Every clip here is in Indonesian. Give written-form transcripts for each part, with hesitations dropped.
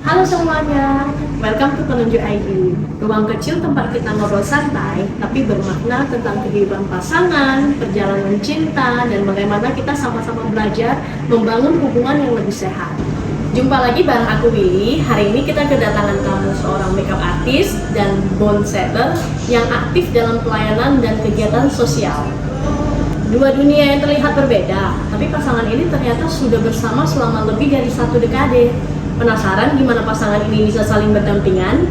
Halo semuanya, welcome to Penunjuk ID. Ruang kecil tempat kita ngobrol santai, tapi bermakna tentang kehidupan pasangan, perjalanan cinta, dan bagaimana kita sama-sama belajar membangun hubungan yang lebih sehat. Jumpa lagi bareng aku Willy. Hari ini kita kedatangan tamu seorang makeup artist dan bone setter yang aktif dalam pelayanan dan kegiatan sosial. Dua dunia yang terlihat berbeda, tapi pasangan ini ternyata sudah bersama selama lebih dari 1 dekade. Penasaran gimana pasangan ini bisa saling berdampingan?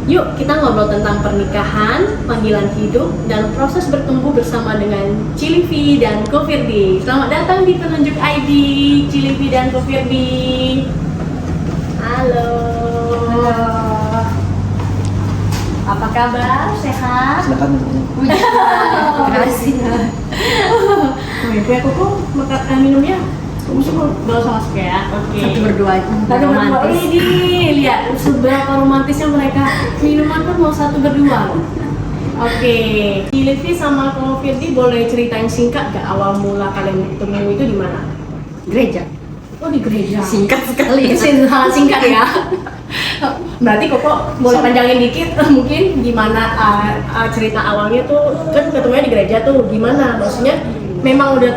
Yuk kita ngobrol tentang pernikahan, panggilan hidup, dan proses bertumbuh bersama dengan Cilivi dan Ko Firdi. Selamat datang di Penunjuk ID, Cilivi dan Ko Firdi. Halo. Halo. Apa kabar? Sehat? Silakan. Terima kasih. Gue kok makan minumnya? Kamu suka gak usah masuk ya? Oke. Satu berdua aja. Satu berdua. Ini lihat seberapa romantisnya mereka. Minuman pun mau satu berdua. Oke. Cilivi sama Ko Firdi boleh ceritain singkat gak awal mula kalian ketemu itu di mana? Gereja. Oh di gereja. Singkat sekali. Sangat singkat ya. Berarti Koko boleh panjangin dikit mungkin gimana cerita awalnya tuh kan ketemunya di gereja tuh gimana maksudnya memang udah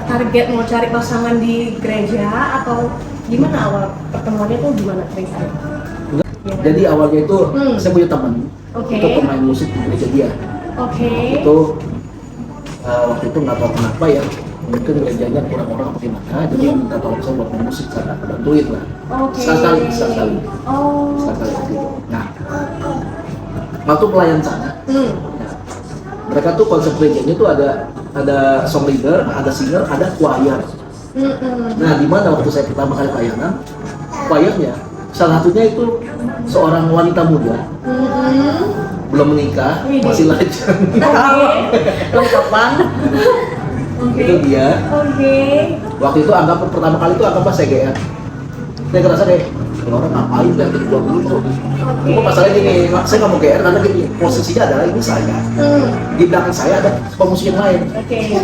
target mau cari pasangan di gereja atau gimana awal pertemuannya tuh gimana ceritanya? Jadi awalnya itu saya punya teman Oke. itu pemain musik di gereja dia. Oke. Waktu itu nggak tahu kenapa ya, mungkin gerejanya kurang orang pakai mata, jadi minta tolong saya buat main musik, saya bantuin lah. Oke. Sekali. Oh. Sekali gitu. Nah, waktu pelayan sana, nah, mereka tuh konsep gerejanya tuh ada song leader, ada singer, ada choir. Nah, di mana waktu saya pertama kali pelayanan, choirnya salah satunya itu seorang wanita muda, belum menikah, masih lajang. Lengkap banget. Oke. Itu dia. Oke. Waktu itu pertama kali itu anggap saya GR. Saya ngerasa kayak orang ngapain liatin gua dulu. Cuma masalahnya gini, saya nggak mau GR karena gini, posisinya adalah ini saya. Di belakang saya ada pemusik yang lain. Oke.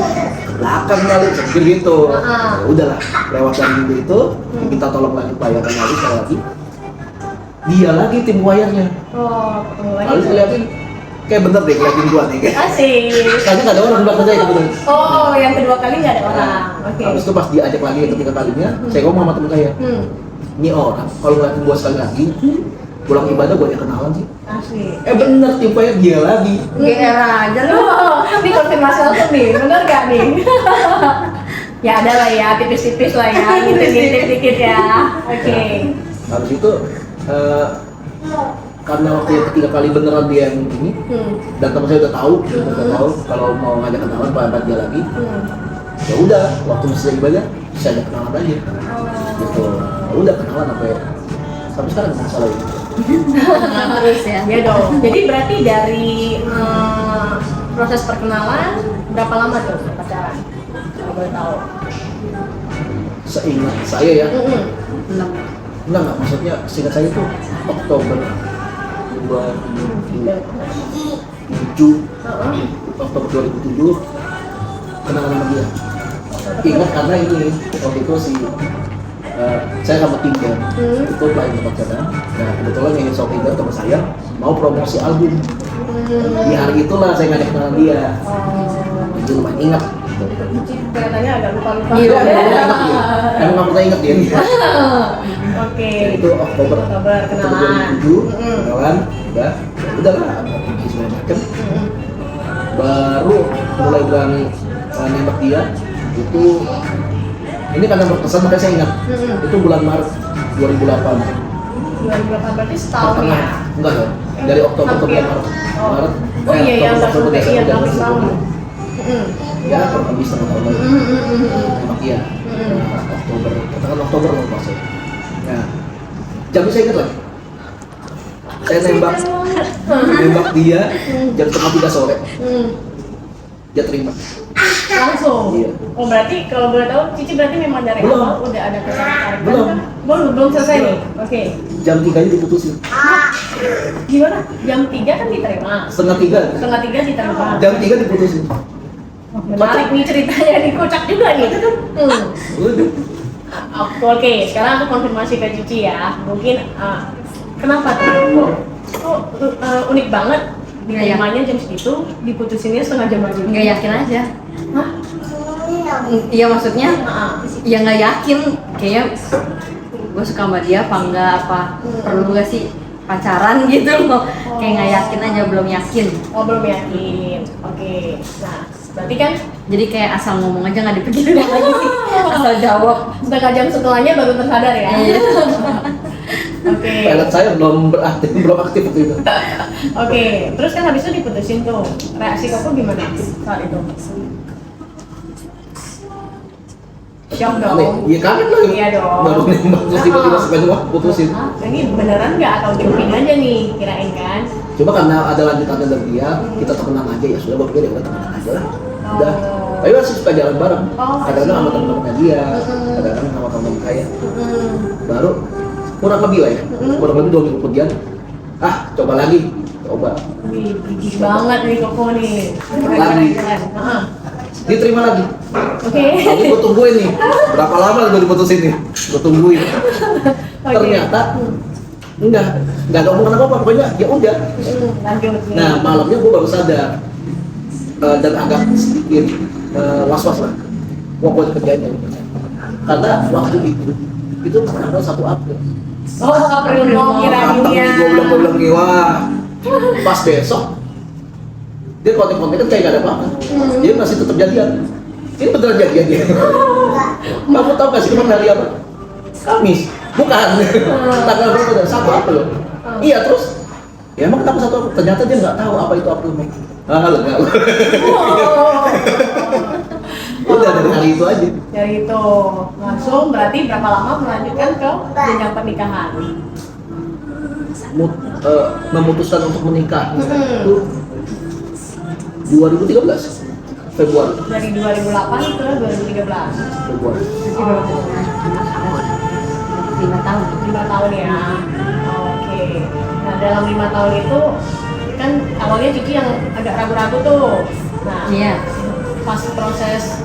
Belakang kali seperti gitu. Ya udahlah, lewat dari itu minta tolong lagi pelayanan lagi sekali lagi. Dia lagi tim wayarnya. Oh, ketemu lagi. Lalu saya liatin, kayak bener deh ngeliatin gua nih. Asik. Kayaknya nggak ada orang di belakang saya kebetulan. Oh, yang kedua kali nggak ada orang. Oke. Habis itu pas diajak lagi yang ketiga kalinya, saya ngomong sama temen saya, ini orang kalau ngeliatin gua sekali lagi, pulang ibadah gua aja kenalan sih. Asik. Bener tipenya dia lagi. GR aja lu. Ini konfirmasi langsung nih, bener gak nih? Ya ada lah ya, tipis-tipis lah ya, ngintip dikit ya. Oke. Habis itu karena waktu yang ketiga kali beneran dia yang ini, dan teman saya udah tahu kalau mau ngajak kenalan pak dia lagi. Ya udah, waktu selesai ibadah saya ajak kenalan aja. Gitu. Ya udah kenalan sampai sekarang nggak masalah itu. Terus ya. Ya dong. Jadi berarti dari proses perkenalan berapa lama tuh pacaran? Kalau boleh tahu. Seingat saya ya. Enggak, maksudnya seingat saya itu Oktober 2007. Oktober 2007 kenalan sama dia. Ingat karena ini waktu itu saya sama tim band itu pelayan tempat sana. Nah kebetulan yang song leader teman saya mau promosi album. Di hari itulah saya ngajak kenalan dia. Itu lumayan ingat. Kelihatannya agak lupa-lupa. Iya, ingat dia. Emang nggak pernah ingat dia. Oke. Itu Oktober kenalan. 2007 kenalan, udahlah pergi segala macem. Baru mulai berani nembak dia itu. Ini karena berkesan makanya saya ingat. Itu bulan Maret 2008. 2008 berarti setahun ya? Enggak dong. Dari Oktober ke bulan Maret. Maret. Oh iya ya, nggak sampai iya tahun setahun. Ya, kurang lebih setengah tahun lagi. Nembak dia. Oktober, katakan Oktober loh maksudnya. Nah, jamnya saya ingat lagi. Saya nembak dia jam 2:30 sore. Dia terima. Langsung? Iya. Oh berarti kalau boleh tahu Cici berarti memang dari Belum. awal udah ada ketertarikan? Belum. Belum selesai nih? Oke. Jam 3 nya diputusin. Gimana? Jam 3 kan diterima? Setengah 3. Setengah 3 diterima? Jam 3 diputusin. Menarik nih ceritanya nih, kocak juga nih. Udah. Oke, sekarang aku konfirmasi ke Cici ya. Mungkin kenapa tuh? Kok unik banget diterimanya jam segitu, diputusinnya setengah jam lagi. Nggak yakin aja. Hah? Iya maksudnya Ah, ya nggak yakin, kayak gue suka sama dia apa enggak, apa perlu gak sih pacaran gitu loh. Kayak nggak yakin aja, belum yakin. oh belum yakin. Oke, nah berarti kan Jadi kayak asal ngomong aja nggak dipikirin lagi, asal jawab. setengah jam setelahnya baru tersadar ya. Iya. Oke. Pilot saya belum aktif waktu itu. Oke, terus kan habis itu diputusin tuh. Reaksi Koko gimana saat itu? Shock Aneh, dong. iya kaget lah. Iya dong. Baru nembak terus tiba-tiba sepanjang waktu putusin. Hah? Ini beneran nggak atau joking aja nih, kirain kan? Coba karena ada lanjutannya dari dia, kita temenan aja ya sudah, bapak dia udah temenan aja lah. Udah. Tapi masih suka jalan bareng. Oh, Kadang-kadang sama masih. temen-temennya dia, Mm-mm. kadang-kadang sama temen saya. Hmm. Baru kurang lebih lah ya, kurang lebih 2 minggu kemudian, coba lagi, coba. Wih, gigih banget nih Koko nih. Lagi. Heeh. Diterima lagi. Oke. Tapi gue tungguin nih, berapa lama gue diputusin nih, gue tungguin. Oke. Ternyata enggak ada omongan apa-apa, pokoknya ya udah. Lanjut nih. Nah malamnya gue baru sadar dan agak sedikit was-was lah, mau gue kerjain ya. Karena waktu itu tanggal 1 April. Oh, April dong Mantap kirainnya. nih, gue bilang nih, wah pas besok dia konten-konten kan kayak gak ada apa-apa, dia masih tetap jadian. Ini beneran jadian dia. Kamu tahu gak sih kemarin hari apa? Kamis, bukan. Tanggal berapa? 1 April. Iya, terus ya emang kenapa 1 April? Ternyata dia nggak tahu apa itu April Mei. Lega. Udah dari hari itu aja. Dari itu langsung berarti berapa lama melanjutkan ke jenjang pernikahan? Memutuskan untuk menikah itu 2013 Februari. Dari 2008 ke 2013. Februari. 5 tahun. 5 tahun ya. Oke. Nah, dalam 5 tahun itu kan awalnya Cici yang agak ragu-ragu tuh. Nah, Iya. pas proses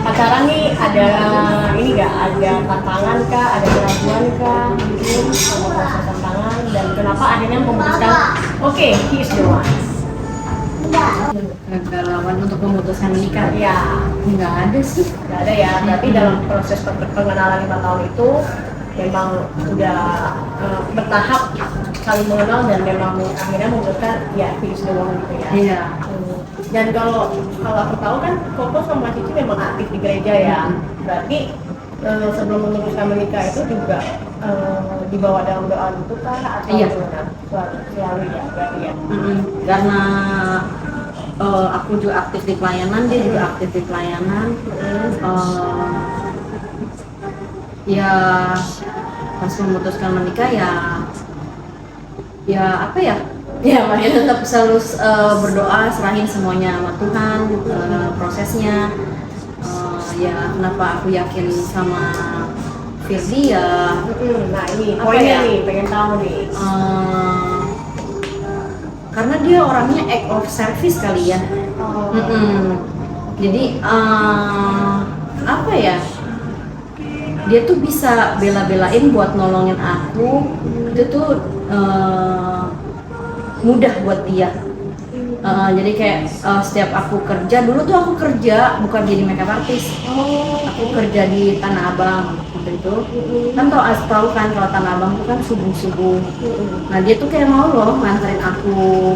pacaran nih ada ini nggak, ada tantangan kah, ada keraguan kah, mungkin sama proses tantangan, dan kenapa akhirnya memutuskan oke, he is the one. Kegalauan untuk memutuskan menikah Ya, nggak ada sih. nggak ada ya. Berarti dalam proses pengenalan 5 tahun itu memang udah bertahap saling mengenal dan memang akhirnya memutuskan ya he is the one gitu ya. Iya. Dan kalau aku tahu kan Koko sama Cici memang aktif di gereja ya. Berarti sebelum memutuskan menikah itu juga dibawa dalam doa itu kah atau Iya. gimana? Selalu ya berarti ya. Karena aku juga aktif di pelayanan, dia juga aktif di pelayanan. Ya pas memutuskan menikah ya apa ya? Ya tetap selalu berdoa, serahin semuanya sama Tuhan, prosesnya. Ya kenapa aku yakin sama Firdi ya? Nah ini Apa poinnya ya? nih, pengen tahu nih. Karena dia orangnya act of service kali ya. Oh. Jadi apa ya? Dia tuh bisa bela-belain buat nolongin aku. Itu tuh mudah buat dia. Jadi kayak setiap aku kerja, dulu tuh aku kerja bukan jadi makeup artist. Aku kerja di Tanah Abang waktu itu. Kan tahu kan kalau Tanah Abang tuh kan subuh-subuh. Nah dia tuh kayak mau loh nganterin aku.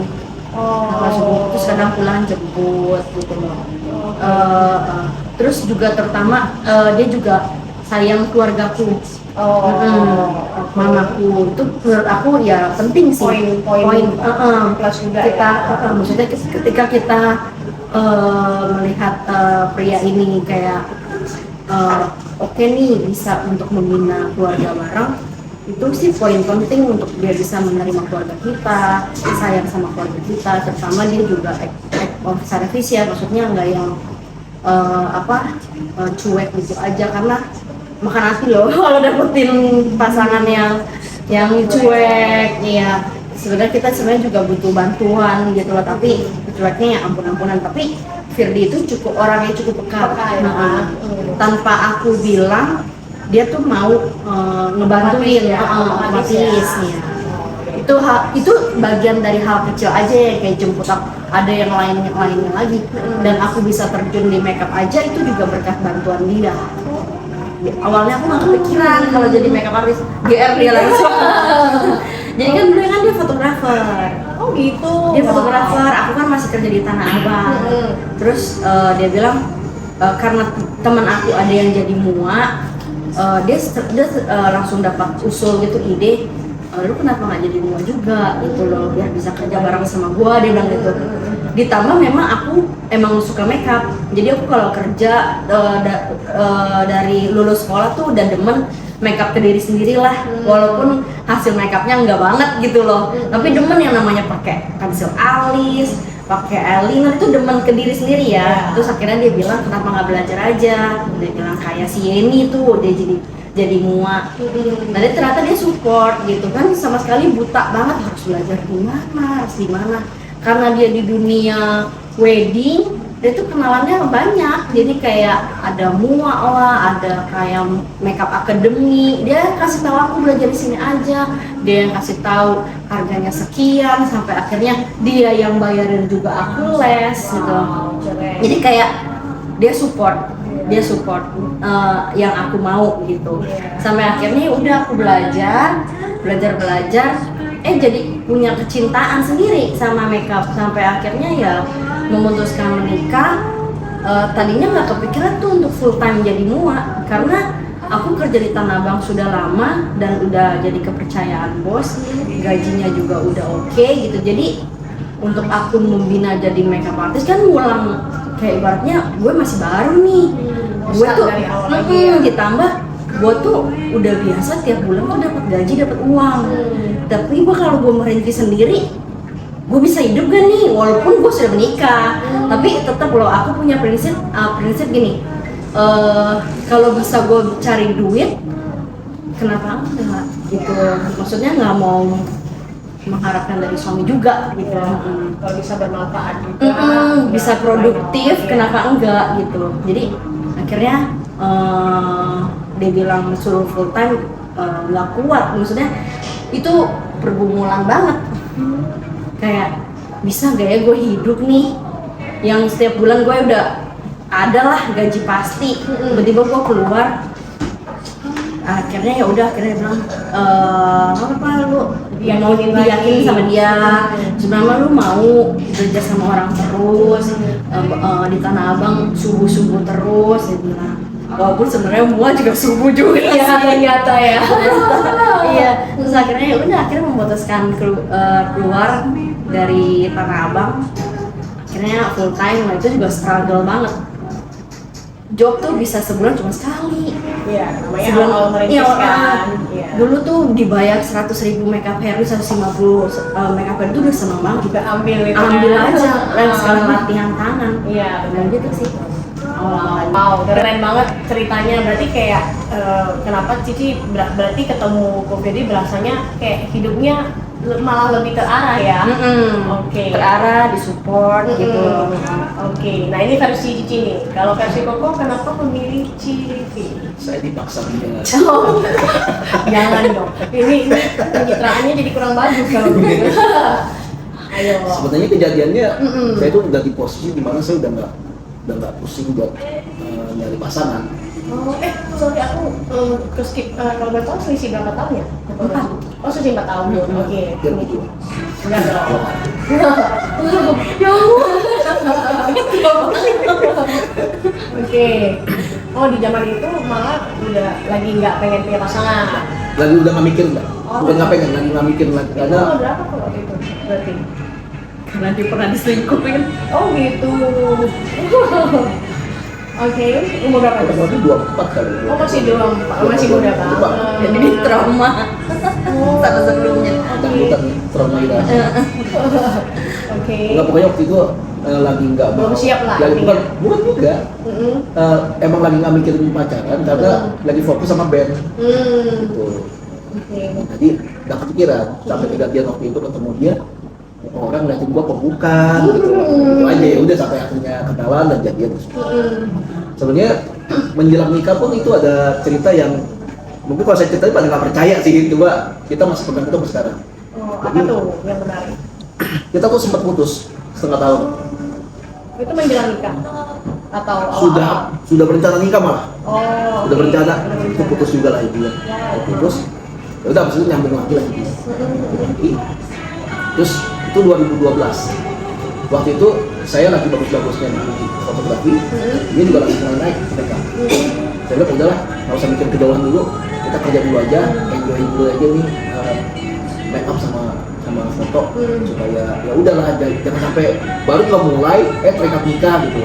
Kalau subuh terus kadang pulang jemput gitu loh. Terus juga terutama dia juga sayang keluargaku. Mamaku itu menurut aku ya penting sih. Poin plus juga kita ya. maksudnya ketika kita melihat pria ini kayak oke nih bisa untuk membina keluarga bareng, itu sih poin penting untuk dia bisa menerima keluarga kita, sayang sama keluarga kita, terutama dia juga act of service ya, maksudnya nggak yang cuek gitu aja, karena makan hati loh kalau dapetin pasangan yang cuek ya. Sebenarnya kita juga butuh bantuan gitu loh, tapi cueknya ya ampun-ampunan. Tapi Firdi itu cukup orangnya cukup peka. Peka ya. Nah, tanpa aku bilang dia tuh mau ngebantuin otomatis ya. Itu bagian dari hal kecil aja ya, kayak jemput aku, ada yang lainnya lagi, dan aku bisa terjun di makeup aja itu juga berkat bantuan dia. Awalnya aku nggak kepikiran kalau jadi makeup artist, GR dia langsung. Jadi kan dulu kan dia fotografer. Oh gitu. Dia fotografer, aku kan masih kerja di Tanah Abang. Terus dia bilang karena teman aku ada yang jadi mua, dia langsung dapat usul gitu ide, lu kenapa nggak jadi mua juga gitu loh, biar bisa kerja bareng sama gua, dia bilang gitu. Ditambah memang aku emang suka makeup, jadi aku kalau kerja dari lulus sekolah tuh udah demen makeup ke diri sendiri lah, walaupun hasil makeupnya enggak banget gitu loh, tapi demen yang namanya pakai pensil alis, pakai eyeliner itu demen ke diri sendiri ya. Terus akhirnya dia bilang kenapa nggak belajar aja, dia bilang kayak si Yeni tuh dia jadi mua. Nah dia ternyata dia support gitu kan, sama sekali buta banget harus belajar di mana, karena dia di dunia wedding dia tuh kenalannya banyak, jadi kayak ada mua lah, ada kayak makeup academy, dia kasih tahu aku belajar di sini aja, dia yang kasih tahu harganya sekian, sampai akhirnya dia yang bayarin juga aku les gitu. Jadi kayak dia support yang aku mau gitu, sampai akhirnya udah aku belajar, jadi punya kecintaan sendiri sama makeup, sampai akhirnya ya memutuskan menikah. Tadinya nggak kepikiran tuh untuk full time jadi mua, karena aku kerja di Tanah Abang sudah lama dan udah jadi kepercayaan bos, gajinya juga udah oke gitu. Jadi untuk aku membina jadi makeup artist kan ngulang, kayak ibaratnya gue masih baru nih, gue tuh dari awal lagi ya. Ditambah gue tuh udah biasa tiap bulan tuh dapat gaji, dapat uang. Tapi gue kalau gue merintis sendiri, gue bisa hidup gak nih walaupun gue sudah menikah. Tapi tetap loh aku punya prinsip gini, kalau bisa gue cari duit kenapa enggak gitu, maksudnya nggak mau mengharapkan dari suami juga gitu. Kalau bisa bermanfaat juga, Bisa produktif, kenapa enggak gitu. Jadi akhirnya dia bilang suruh full time, nggak kuat, maksudnya itu pergumulan banget. Kayak bisa gak ya gue hidup nih yang setiap bulan gue udah ada lah gaji pasti, tiba-tiba gue keluar. Akhirnya ya udah, akhirnya dia bilang apa lu mau diyakinin sama dia, sebenarnya lu mau kerja sama orang terus, di Tanah Abang subuh terus, dia bilang. Walaupun sebenarnya mua juga subuh juga iya kan nyata ya. Iya, terus akhirnya akhirnya memutuskan keluar dari Tanah Abang. Akhirnya full time, nah itu juga struggle banget. Job tuh bisa sebulan cuma sekali. Iya, namanya Sebelum awal merintis kan. Iya. Dulu tuh dibayar 100.000 makeup hair, 150 makeup hair itu udah seneng banget. Juga ambil itu. Ambil kan. aja, sekalian latihan tangan. Iya, benar gitu sih. Wow, keren banget ceritanya. Berarti kayak kenapa Cici berarti ketemu Ko Firdi berasanya kayak hidupnya malah lebih terarah ya. Oke. Terarah, disupport gitu. Oke. Nah ini versi Cici nih. Kalau versi Koko kenapa memilih Cici? Saya dipaksa dengan Oh, jangan dong. Ini pencitraannya jadi kurang bagus kalau begitu. Ayo. sebenarnya kejadiannya saya itu udah di posisi dimana saya udah nggak pusing buat nyari pasangan. Oh, sorry aku ke skip. Kalau boleh tahu selisih berapa tahun ya? 4. Oh, selisih 4 tahun. Oke. Dia begitu. Enggak dong. Ya Oke. Oh, di zaman itu malah udah lagi nggak pengen punya pasangan. Lagi udah nggak mikir udah nggak pengen lagi nggak mikir lagi karena Umur berapa kalau waktu itu? Berarti. karena dia pernah diselingkuhin. Oh gitu. Oke, umur berapa itu? waktu 24 kali. Oh masih muda banget. Jadi dia trauma sama sebelumnya. Bukan trauma kita. Oke. Enggak, pokoknya waktu itu lagi nggak Belum siap lah, lagi artinya. bukan juga. Emang lagi nggak mikirin pacaran karena lagi fokus sama band. Hmm. Gitu. Oke. Jadi nggak kepikiran sampai kejadian waktu itu ketemu dia. orang ngeliatin gua kok bukan gitu. Itu aja ya udah sampai akhirnya kenalan dan jadian. Sebenarnya menjelang nikah pun itu ada cerita yang mungkin kalau saya ceritain pada nggak percaya sih, coba kita masih pegang itu sampai sekarang. Oh, apa tuh yang menarik? Kita tuh sempat putus setengah tahun. Itu menjelang nikah atau awal-awal? Sudah berencana nikah malah. Oh, Udah oke. berencana, Udah itu berencana. putus juga lah ibu ya. Putus, ya udah abis itu nyambung lagi. Terus itu 2012. Waktu itu saya lagi bagus-bagusnya di fotografi, dia juga lagi mulai naik mereka. Saya bilang udahlah, nggak usah mikir kejauhan dulu, kita kerja dulu aja, enjoy dulu aja nih, make up sama foto, supaya ya udahlah, jangan sampai baru nggak mulai, terikat nikah gitu.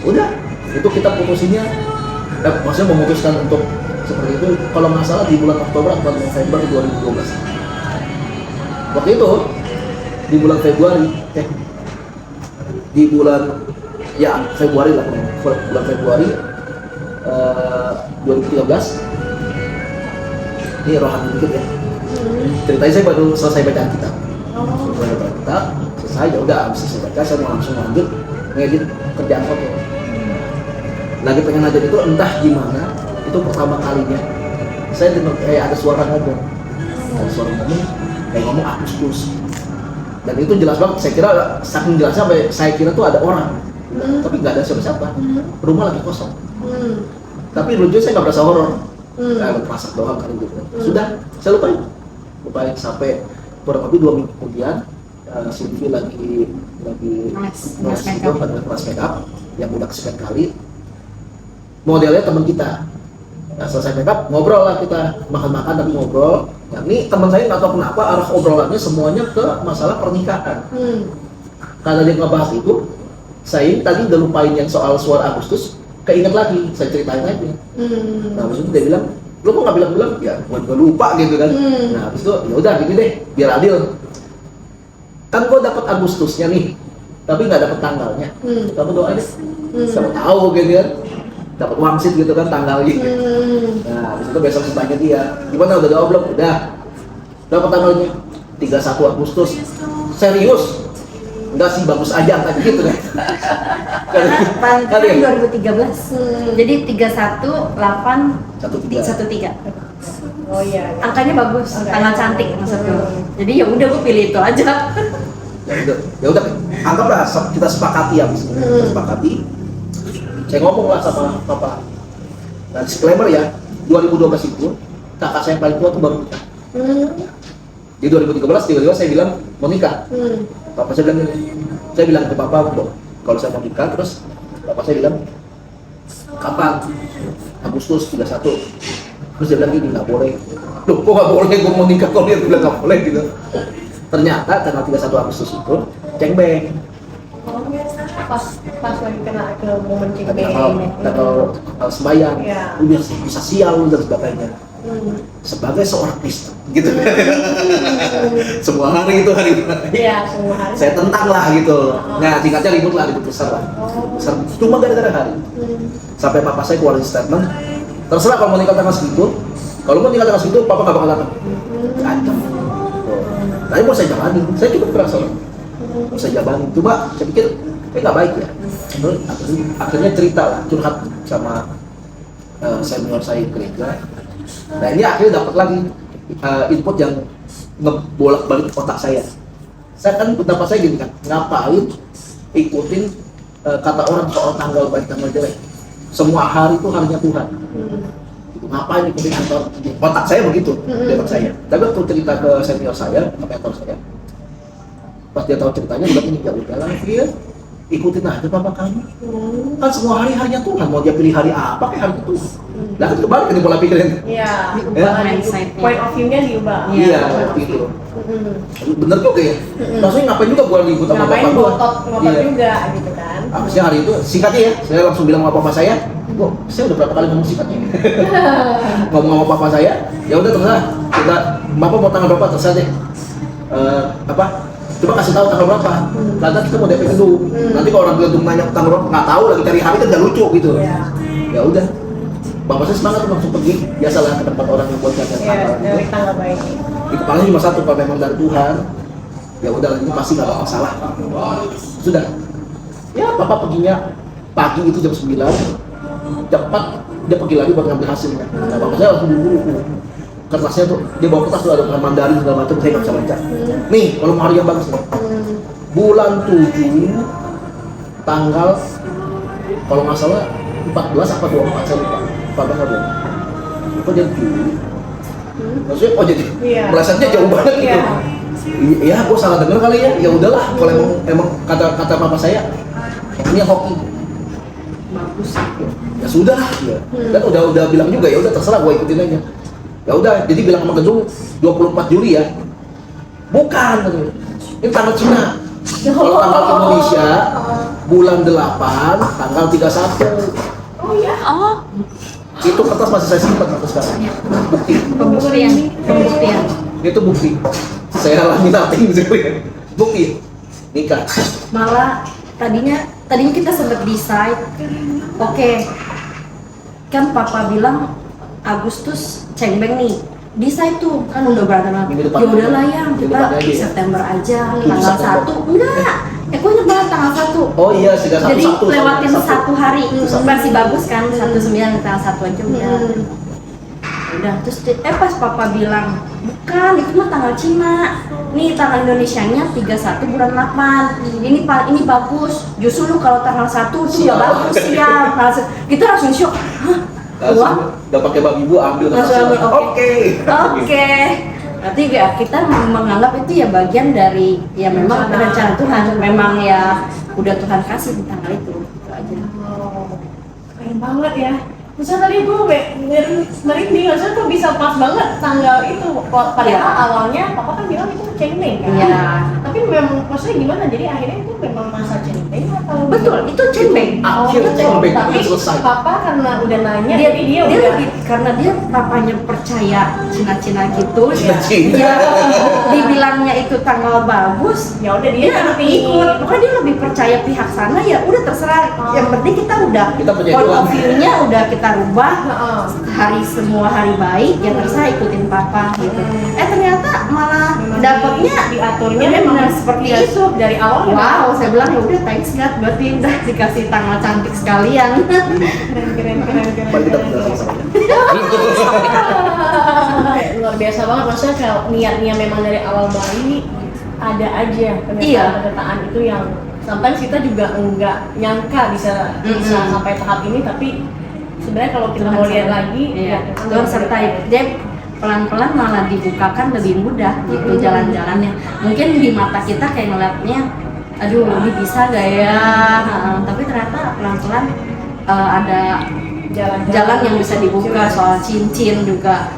Udah, itu kita putusinnya, maksudnya memutuskan untuk seperti itu. Kalau nggak salah di bulan Oktober atau November 2012. Waktu itu di bulan Februari, di bulan Februari lah, bulan Februari 2013. Ini rohani dikit ya. Ceritanya saya baru selesai bacaan kitab. Baca kitab, selesai ya udah, habis selesai baca saya mau langsung lanjut ngedit kerjaan foto. Lagi pengen lanjut itu entah gimana, itu pertama kalinya saya dengar kayak ada suara ngomong. Ada suara ngomong, kayak ngomong Agustus. Dan itu jelas banget, saya kira saking jelasnya sampai saya kira tuh ada orang. Tapi nggak ada siapa-siapa. Rumah lagi kosong. Tapi lucu saya nggak berasa horor. Kayak masak doang kali gitu. Sudah, saya lupain sampai kurang lebih 2 minggu kemudian Sylvie lagi Kelas make itu up. pada kelas make up yang udah kesekian kali. Modelnya teman kita. Nah, selesai make up, ngobrol lah kita, makan-makan tapi ngobrol. Nah, ini teman saya nggak tahu kenapa arah obrolannya semuanya ke masalah pernikahan. Karena dia ngebahas itu, saya tadi udah lupain yang soal suara Agustus, keinget lagi, saya ceritain aja. Nah, habis itu dia bilang, lu kok nggak bilang-bilang? Ya, gua juga lupa gitu kan. Nah, habis itu ya udah gini deh, biar adil. Kan gua dapat Agustusnya nih, tapi nggak dapat tanggalnya. Kamu doain deh, siapa tahu gitu kan. Dapat wangsit gitu kan tanggalnya. Nah, habis itu besok saya tanya dia, gimana udah jawab belum? Udah. Dapat tanggalnya 31 Agustus. Serius? Enggak sih, bagus aja tadi gitu kan. Kan 2013. Jadi 31, 8, 13. Oh iya. Angkanya bagus, Angkanya tanggal bagus. cantik maksudnya. Jadi ya udah gue pilih itu aja. Ya udah, anggaplah kita sepakati habis ini. Kita sepakati. Saya ngomong lah sama papa. Nah, disclaimer ya, 2012 itu kakak saya yang paling tua tuh baru nikah. Di 2013 tiba-tiba saya bilang mau nikah. Papa saya bilang gini, saya bilang ke papa kalau saya mau nikah, terus papa saya bilang kapan? Agustus 31. Terus dia bilang gini, nggak boleh. Loh, kok nggak boleh? Gue mau nikah, kok dia bilang nggak boleh gitu. Ternyata tanggal 31 Agustus itu cengbeng. Pas lagi kena ke momen cengbeng. Kalau sembahyang, Iya. lu bisa sial lu dan sebagainya. Sebagai seorang Kristen, gitu. Semua hari itu hari. Iya, semua hari. Saya tentang lah gitu. Nah, singkatnya ribut besar lah. Besar. Cuma gara-gara hari. Sampai papa saya keluarin statement, terserah kalau mau nikah tanggal segitu. Kalau mau nikah tanggal segitu, papa nggak bakal datang. Kacau. Tapi mau saya jalanin, saya cukup keras soalnya. Mau saya jalanin, cuma saya pikir nggak baik ya. Terus akhirnya cerita lah, curhat sama senior saya di gereja. Nah ini akhirnya dapat lagi input yang ngebolak-balik otak saya. Saya kan pendapat saya gini kan, ngapain ikutin kata orang soal tanggal baik tanggal jelek. Semua hari itu harinya Tuhan. Ngapain ikutin kantor? Otak saya begitu, di otak saya. Tapi waktu cerita ke senior saya, ke mentor saya, pas dia tahu ceritanya, dia bilang ini ya udahlah, dia ikutin aja papa kamu. Kan semua hari harinya Tuhan, mau dia pilih hari apa kayak hari Tuhan. Lah kan kebalik kan pola pikirnya. Iya. Diubah mindset-nya. Point of view-nya diubah. Iya, seperti itu. Bener juga ya. Maksudnya ngapain juga gua ribut sama Ngapain bapak gua? ngotot Iya. juga gitu kan? Habisnya hari itu singkatnya ya, saya langsung bilang sama papa saya, "Kok saya udah berapa kali ngomong singkatnya?" Ngomong sama papa saya, ya udah terserah. Kita bapak mau tanggal berapa terserah deh. Coba kasih tahu tanggal berapa. Lantas kita mau DP dulu. Nanti kalau orang gedung nanya tanggal berapa nggak tahu lagi cari hari kan nggak lucu gitu. Iya. Ya udah. Bapak saya semangat tuh langsung pergi. Biasalah ke tempat orang yang buat Iya, tanggal dari gitu. tanggal baik. Di kepalanya cuma satu, kalau memang dari Tuhan ya udah ini pasti nggak ada masalah. Sudah. Ya papa paginya pagi itu jam 9, jam 4 dia pergi lagi buat ngambil hasilnya. Nah papa saya langsung buru-buru. Kertasnya tuh dia bawa kertas tuh ada bukan Mandarin segala macam, saya nggak bisa baca. Nih kalau mau hari yang bagus nih. Bulan 7 tanggal kalau nggak salah 14 apa 24 saya lupa. 14 apa? Kok jadi Juli? Maksudnya oh jadi melesetnya jauh banget gitu. Iya, gue salah dengar kali ya. Ya udahlah, kalau emang kata papa saya ini hoki. Bagus. Ya sudah, ya. Dan udah bilang juga ya udah terserah gue ikutin aja. Ya udah, jadi bilang sama Gedung 24 Juli ya. Bukan, katanya. Ini tanggal Cina. Kalau tanggal Indonesia bulan 8 tanggal 31. Oh iya. Oh, Itu kertas masih saya simpan sampai sekarang. Bukti. pembuktian. Itu bukti. Saya laminating sekali. Bukti. Nikah. Malah tadinya kita sempat decide, oke, kan papa bilang Agustus cengbeng nih, decide tuh kan udah berantem lagi. Minggu depan Ya udahlah ya, Minggu kita depan aja ya? September aja, Tujuh tanggal September. 1 enggak. Gue nyebar tanggal 1. Oh iya, sudah Jadi Sabtu. lewatin Sabtu. 1 hari, Sabtu. masih bagus kan, 19 tanggal 1 aja udah. Udah, terus pas papa bilang, bukan, itu mah tanggal Cina. Nih tanggal Indonesianya 31 bulan 8. Ini bagus. Justru lu kalau tanggal 1 tuh Siap. udah bagus, siap. Kita langsung shock. Hah? Wah? Udah pakai babi bu ambil Langsung kertasnya. ambil, Oke. Oke. Berarti ya kita menganggap itu ya bagian dari ya memang rencana Tuhan. Memang ya udah Tuhan kasih di tanggal itu. Itu aja. Wow, keren banget ya. Misalnya tadi gue merinding, maksudnya kok bisa pas banget tanggal itu. Padahal Iya. awalnya papa kan bilang itu cengbeng kan. Iya. Tapi memang maksudnya gimana? Jadi akhirnya itu memang masa cengbeng atau? Betul, itu cengbeng. Akhir betul. cengbeng itu Tapi selesai. papa karena udah nanya, dia jadi dia dia udah. lebih karena dia papanya percaya Cina-Cina gitu ya. Cina-Cina. Dia dibilangnya itu tanggal bagus, Ya udah dia dia ngerti. ikut. Pokoknya dia lebih percaya pihak sana ya udah terserah. Yang penting kita udah Kita punya point Tuhan. of view-nya udah kita rubah. Heeh. Semua hari baik ya terserah ikutin papa gitu. Ternyata malah Memang dapatnya diaturnya benar memang seperti iya, itu. dari awal. Wow, saya bilang ya udah thanks God, berarti udah dikasih tanggal cantik sekalian. Keren. Paling kita punya sama. Luar biasa banget, maksudnya kalau niatnya memang dari awal baik ada aja Iya. penyertaan itu yang sampai kita juga enggak nyangka bisa sampai tahap ini, tapi sebenarnya kalau kita mau lihat lagi iya. memang Tuhan dari sertai awal. dia pelan-pelan malah dibukakan lebih mudah gitu jalan-jalannya. Mungkin di mata kita kayak ngeliatnya, aduh ini bisa gak ya? Tapi ternyata pelan-pelan ada jalan yang bisa dibuka. Soal cincin juga,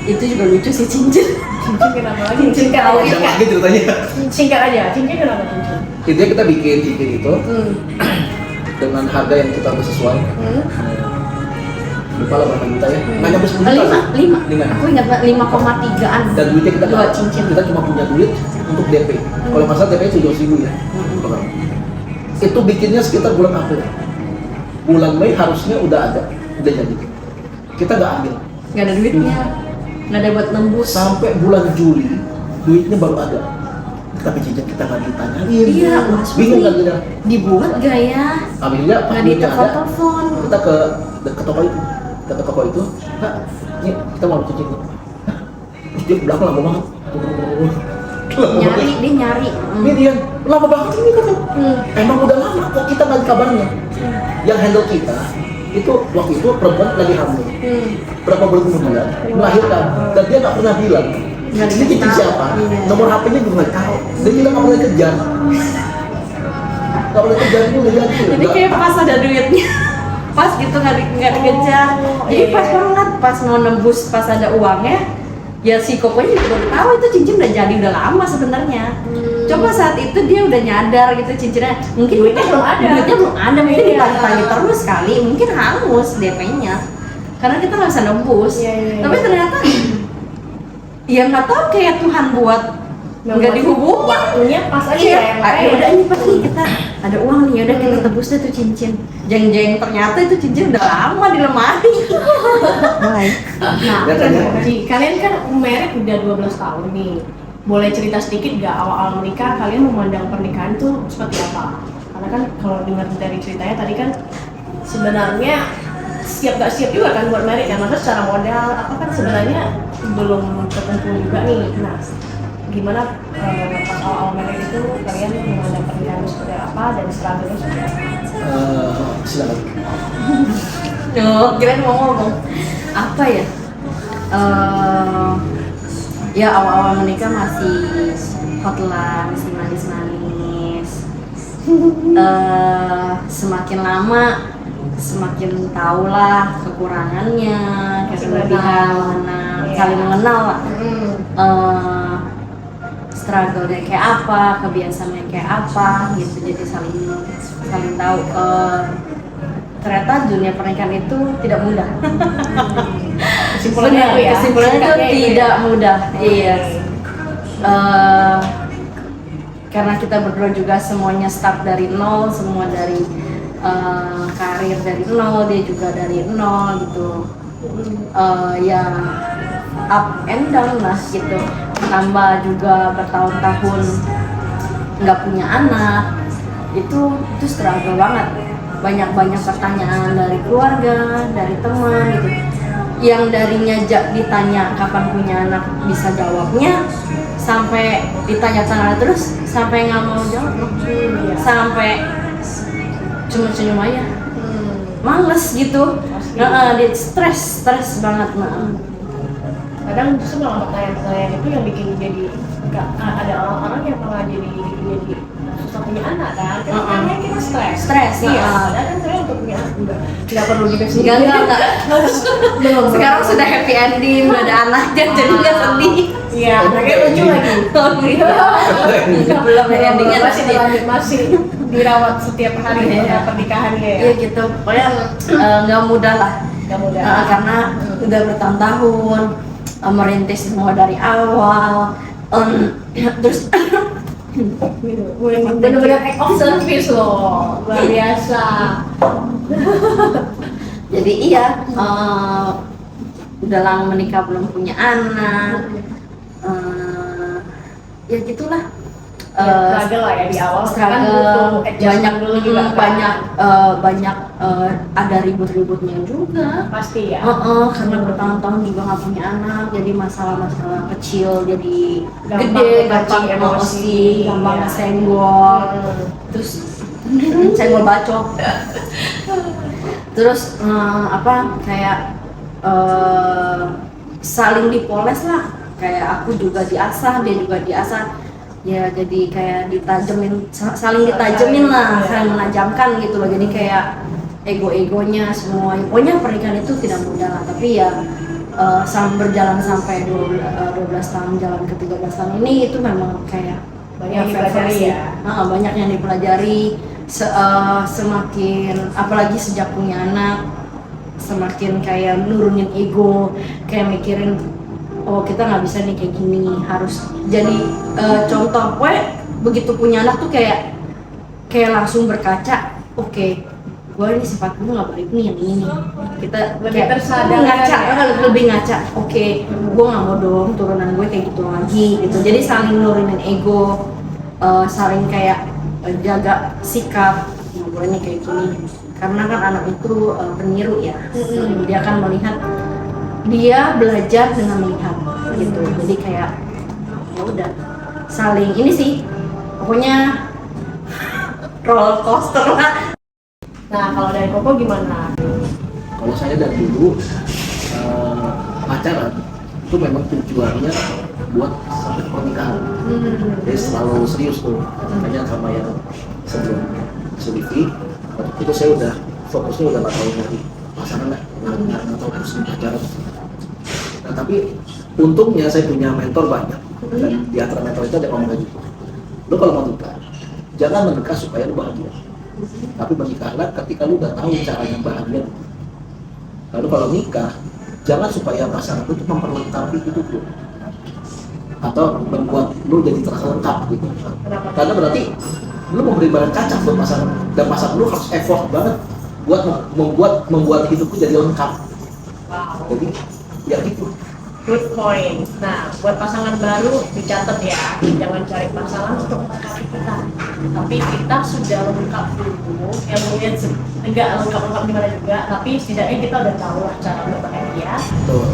itu juga lucu sih cincin. Cincin kenapa lagi? Cincin Singkat kawin. Yang lagi ceritanya. Singkat aja, cincin kenapa cincin? Intinya kita bikin cincin itu dengan harga yang kita udah sesuai. Lupa lah berapa juta ya? Nggak nyampe 10 juta sih. 5. Aku ingat 5,3an. Dan duitnya kita dua cincin. kita cuma punya duit untuk DP. Kalau nggak salah DP itu 200.000 ya. Itu bikinnya sekitar bulan April. Bulan Mei harusnya udah ada, udah jadi. Kita nggak ambil. Gak ada duitnya, gak ada buat nembus. Sampai bulan Juli duitnya baru ada. Tapi cincin kita nggak ditanyain. Iya, Bingung kan kita? dibuat gak ya? Akhirnya pas Nggak duitnya ada, ditelepon. kita ke toko itu. Kita ke toko itu, Kak, ini kita mau cincin. Hah? Terus dia bilang lama banget. Nyari, dia nyari. Ini dia lama banget ini kan. Emang udah lama kok kita nggak ada kabarnya. Yang handle kita itu waktu itu perempuan lagi hamil. Berapa bulan kemudian melahirkan dan dia nggak pernah bilang. Nggak Ini cincin dikasih siapa? tahu. Iya. Nomor HP-nya juga nggak tahu. Dia bilang nggak boleh kejar. Nggak boleh kejar itu udah jadi. Jadi kayak pas ada duitnya, pas gitu nggak dikejar. Jadi iya. pas banget, pas mau nembus, pas ada uangnya, ya si kokonya juga udah tahu itu cincin udah jadi udah lama sebenarnya. Coba saat itu dia udah nyadar gitu cincinnya, mungkin Duitnya belum ada. Duitnya belum ada, mungkin Iya. ditagi-tagi terus kali, mungkin hangus DP-nya. Karena kita nggak bisa nembus. Iya. Tapi ternyata ya nggak tahu kayak Tuhan buat nggak dihubungin. Waktunya pas aja Iya, ya. ya udah ini pas nih kita ada uang nih, udah kita tebus deh tuh cincin. Jeng-jeng ternyata itu cincin udah lama di lemari. Nah, Ya, kan, ya. kalian kan married udah 12 tahun nih. boleh cerita sedikit nggak awal-awal menikah kalian memandang pernikahan itu seperti apa? Karena kan kalau dengar dari ceritanya tadi kan sebenarnya siap gak siap juga kan buat merit ya, maksudnya secara modal apa kan sebenarnya belum tertentu juga nih. Nah, gimana pas awal-awal merit itu kalian memandang pernikahan itu seperti apa dan struggle-nya seperti apa? Silakan. Tuh, kirain mau ngomong apa ya? Ya awal-awal menikah masih hotline, masih manis-manis. Semakin lama semakin tahulah kekurangannya, kelebihan mana, saling mengenal lah. Struggle-nya kayak apa, kebiasaannya kayak apa gitu, jadi saling tahu. Ternyata dunia pernikahan itu tidak mudah. Kesimpulannya itu ya? Kesimpulannya itu tidak mudah. Iya. Karena kita berdua juga semuanya start dari nol, semua dari karir dari nol, dia juga dari nol gitu. Ya up and down lah gitu. Tambah juga bertahun-tahun nggak punya anak, itu struggle banget. Banyak pertanyaan dari keluarga, dari teman gitu. Yang darinya ditanya kapan punya anak bisa jawabnya, sampai ditanya-tanya terus sampai nggak mau jawab, sampai cuma senyum aja, males gitu. Dia stres banget. Kadang justru malah pertanyaan-pertanyaan itu yang bikin jadi nggak ada orang-orang yang malah jadi susah punya anak kan, karena kita stres. Iya. Padahal kan saya untuk punya anak nggak perlu dikasih. Enggak. Belum. Sekarang sudah happy ending, udah ada anaknya, jadi nggak sedih. Iya, anaknya lucu lagi. Belum endingnya masih dirawat setiap hari pernikahannya ya. Iya gitu, pokoknya nggak mudah lah. Nggak mudah. Karena udah bertahun-tahun merintis semua dari awal, terus bener-bener act of service loh, luar biasa. Jadi iya, udah lama menikah belum punya anak, ya gitulah. Struggle lah ya di awal. Kan butuh adjustment dulu juga. Banyak ada ribut-ributnya juga. Pasti ya. Karena bertahun-tahun juga nggak punya anak, jadi masalah-masalah kecil jadi Gampang gede, memancing gampang emosi, gampang iya. senggol, terus senggol bacok. Terus kayak saling dipoles lah, kayak aku juga diasah, dia juga diasah. Ya jadi kayak saling ditajemin lah, saling menajamkan gitu loh. Jadi kayak ego-egonya semua. Pokoknya pernikahan itu tidak mudah lah, tapi ya berjalan sampai 12 tahun, jalan ke 13 tahun ini itu memang kayak Banyak yang dipelajari ya. Banyak yang dipelajari. Semakin apalagi sejak punya anak, semakin kayak nurunin ego, kayak mikirin oh kita nggak bisa nih kayak gini, harus jadi contoh. Begitu punya anak tuh kayak langsung berkaca, oke, gue ini sifat gue nggak baik nih yang ini nih. Kita Lebih kayak tersadar lebih ngaca, oke, gue nggak mau dong turunan gue kayak gitu lagi gitu. Jadi saling nurunin ego, saling kayak jaga sikap, nggak boleh nih kayak gini. Karena kan anak itu peniru ya, dia akan melihat, dia belajar dengan melihat gitu. Jadi kayak ya udah saling ini sih, pokoknya roller coaster lah. Nah, kalau dari Koko gimana? Kalau saya dari dulu pacaran itu memang tujuannya buat sampai pernikahan. Jadi selalu serius tuh, makanya sama yang sebelum seliki waktu itu saya udah fokusnya udah nggak tahu nyari pasangan, nggak tahu harus pacaran. Nah, tapi untungnya saya punya mentor banyak, dan di antara mentor itu ada ngomong gitu, lo kalau mau nikah jangan menikah supaya lo bahagia, tapi menikahlah ketika lo udah tahu caranya bahagia. Lalu kalau nikah jangan supaya pasangan lo itu memperlengkapi hidup lo atau membuat lo jadi terasa lengkap gitu. Karena berarti lo memberi barang kaca buat pasangan, dan pasangan lo harus effort banget buat membuat hidup lo jadi lengkap. Jadi ya gitu. Good point. Nah, buat pasangan baru dicatat ya, jangan cari pasangan untuk melengkapi kita. Tapi kita sudah lengkap dulu, yang mungkin enggak lengkap gimana juga, tapi setidaknya kita udah tahu lah cara berbahagia. Tuh.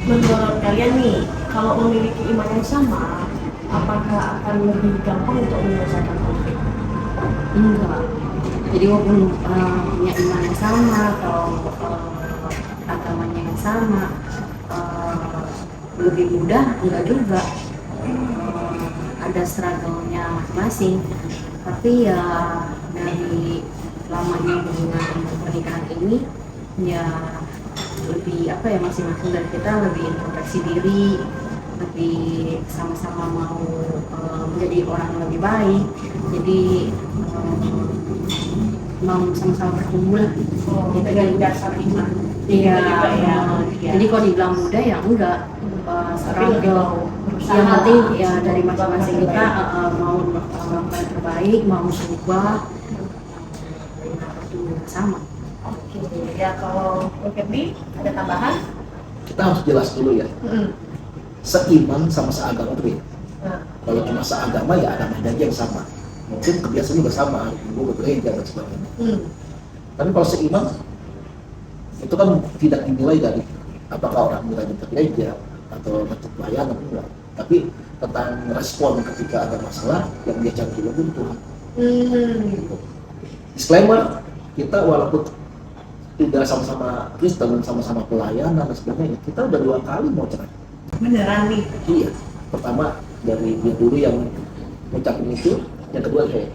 Menurut kalian nih, kalau memiliki iman yang sama, apakah akan lebih gampang untuk menyelesaikan konflik? Enggak. Jadi walaupun punya iman yang sama atau agamanya yang sama, lebih mudah enggak juga. Ada struggle-nya masing-masing. Tapi ya dari lamanya hubungan pernikahan ini ya lebih apa ya, masing-masing dari kita lebih introspeksi diri, lebih sama-sama mau menjadi orang yang lebih baik, jadi mau sama-sama bertumbuh lah. Dengan dasar iman. Iya, Juga ya. jadi kalau dibilang mudah ya enggak, Tapi lebih mau berusaha. yang penting ya dari masing-masing kita mau melakukan yang terbaik, mau berubah, itu sama. Oke, ya kalau Kirby ada tambahan? Kita harus jelas dulu ya. Seiman sama seagama itu beda. Nah, Kalau cuma seagama ya ada aja yang sama. Mungkin kebiasaan juga sama, hari Minggu ke gereja dan sebagainya. Tapi kalau seiman itu kan tidak dinilai dari apakah orang rajin ke gereja atau bentuk pelayanan, enggak. Tapi tentang respon ketika ada masalah yang dia cari dulu itu Tuhan. Gitu. Disclaimer, kita walaupun tidak sama-sama Kristen dan sama-sama pelayanan dan sebagainya, kita udah 2 kali mau cerai. beneran nih. Iya, pertama dari dia dulu yang ngucapin itu, yang kedua saya.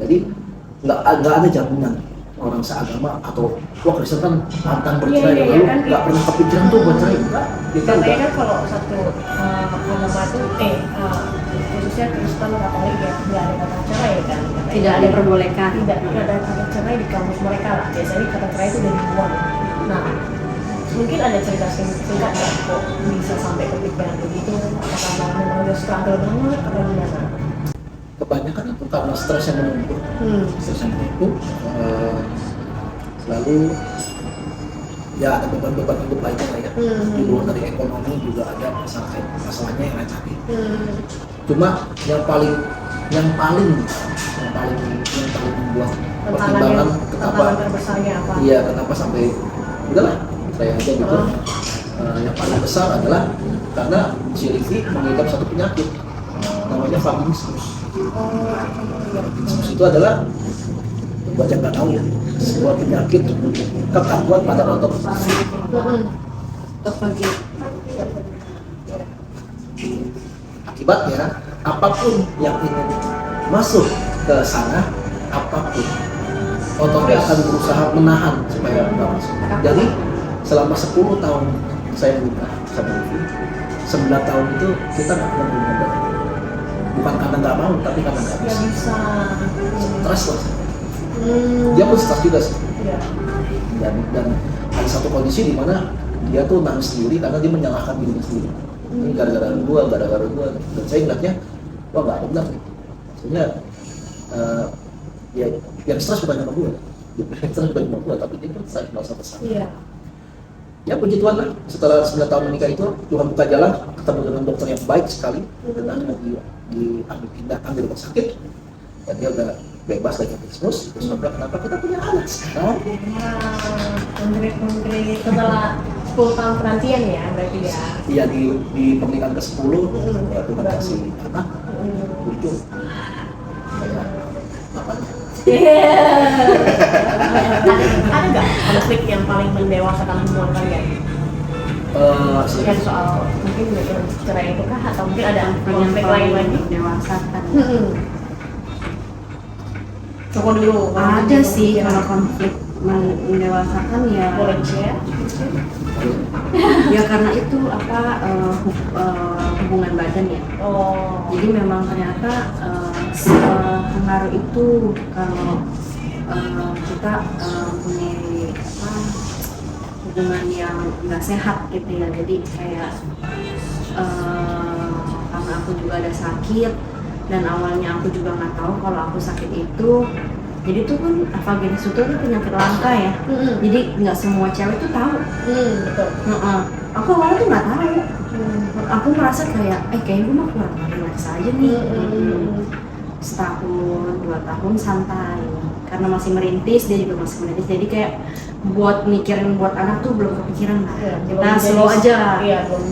Jadi nggak ada jaminan orang seagama atau wah Kristen kan pantang bercerai, Iya, lalu kan, nggak pernah kepikiran tuh buat cerai. Enggak, kita Katanya udah kan kalau satu agama itu khususnya Kristen Katolik ya nggak ada kata cerai kan? Katanya. Tidak ada diperbolehkan. Tidak ada kata cerai di kamus mereka lah. Biasanya kata cerai itu udah dibuang. Nah, mungkin ada cerita singkat nggak kok bisa sampai kepikiran begitu? Apakah memang udah struggle banget atau gimana? kebanyakan itu karena stres yang menumpuk, lalu ya ada beban-beban hidup lainnya lah ya. Di luar dari ekonomi juga ada masalahnya yang lain lagi. Cuma yang paling membuat pertimbangan kenapa terbesarnya apa? iya kenapa sampai udahlah saya aja gitu. Yang paling besar adalah karena si Livi mengidap satu penyakit namanya vaginismus. Vaginismus itu adalah buat yang nggak tahu ya, sebuah penyakit kekakuan pada otot. Akibatnya apapun yang ingin masuk ke sana, apapun ototnya akan berusaha menahan supaya nggak masuk. Jadi selama 10 tahun saya menikah sama Livi, 9 tahun itu kita nggak pernah berhubungan. Bukan karena nggak mau, tapi karena nggak Nggak bisa. bisa. Stres lah. Dia pun stres juga sih. Iya. Dan ada satu kondisi di mana dia tuh nangis sendiri karena dia menyalahkan dirinya sendiri. Ini gara-gara gua. Dan saya ngeliatnya, wah nggak ada benar nih. Maksudnya ya yang stres bukan cuma gua. Yang stres bukan cuma gua, tapi dia pun stres merasa besar. Iya. Ya puji Tuhan lah, setelah 9 tahun menikah itu Tuhan buka jalan, ketemu dengan dokter yang baik sekali, dan akhirnya diambil tindakan di rumah sakit, dan dia udah bebas dari vaginismus. Terus kenapa kita punya anak sekarang? Konkret setelah 10 tahun penantian ya berarti ya. Iya di pernikahan ke-10 ya Tuhan kasih anak, lucu kayak apanya? Ada nggak konflik yang paling mendewasakan hubungan kalian? Yang soal mungkin yang cerai itu kah atau mungkin ada konflik lain lagi? Mendewasakan. Coba dulu. Ada sih kalau konflik mendewasakan ya. Boleh share? Ya karena itu hubungan badan ya. Oh. Jadi memang ternyata pengaruh itu kalau kita punya hubungan yang nggak sehat gitu ya. Jadi kayak karena aku juga ada sakit dan awalnya aku juga nggak tahu kalau aku sakit itu. Jadi itu kan vaginismus itu penyakit langka ya. Jadi nggak semua cewek tuh tahu. Betul. Aku awalnya tuh nggak tahu. Aku merasa kayak kayaknya gue mah kurang relax aja nih. Setahun 2 tahun santai karena masih merintis, dia juga masih merintis, jadi kayak buat mikirin buat anak tuh belum kepikiran lah. Kita slow aja,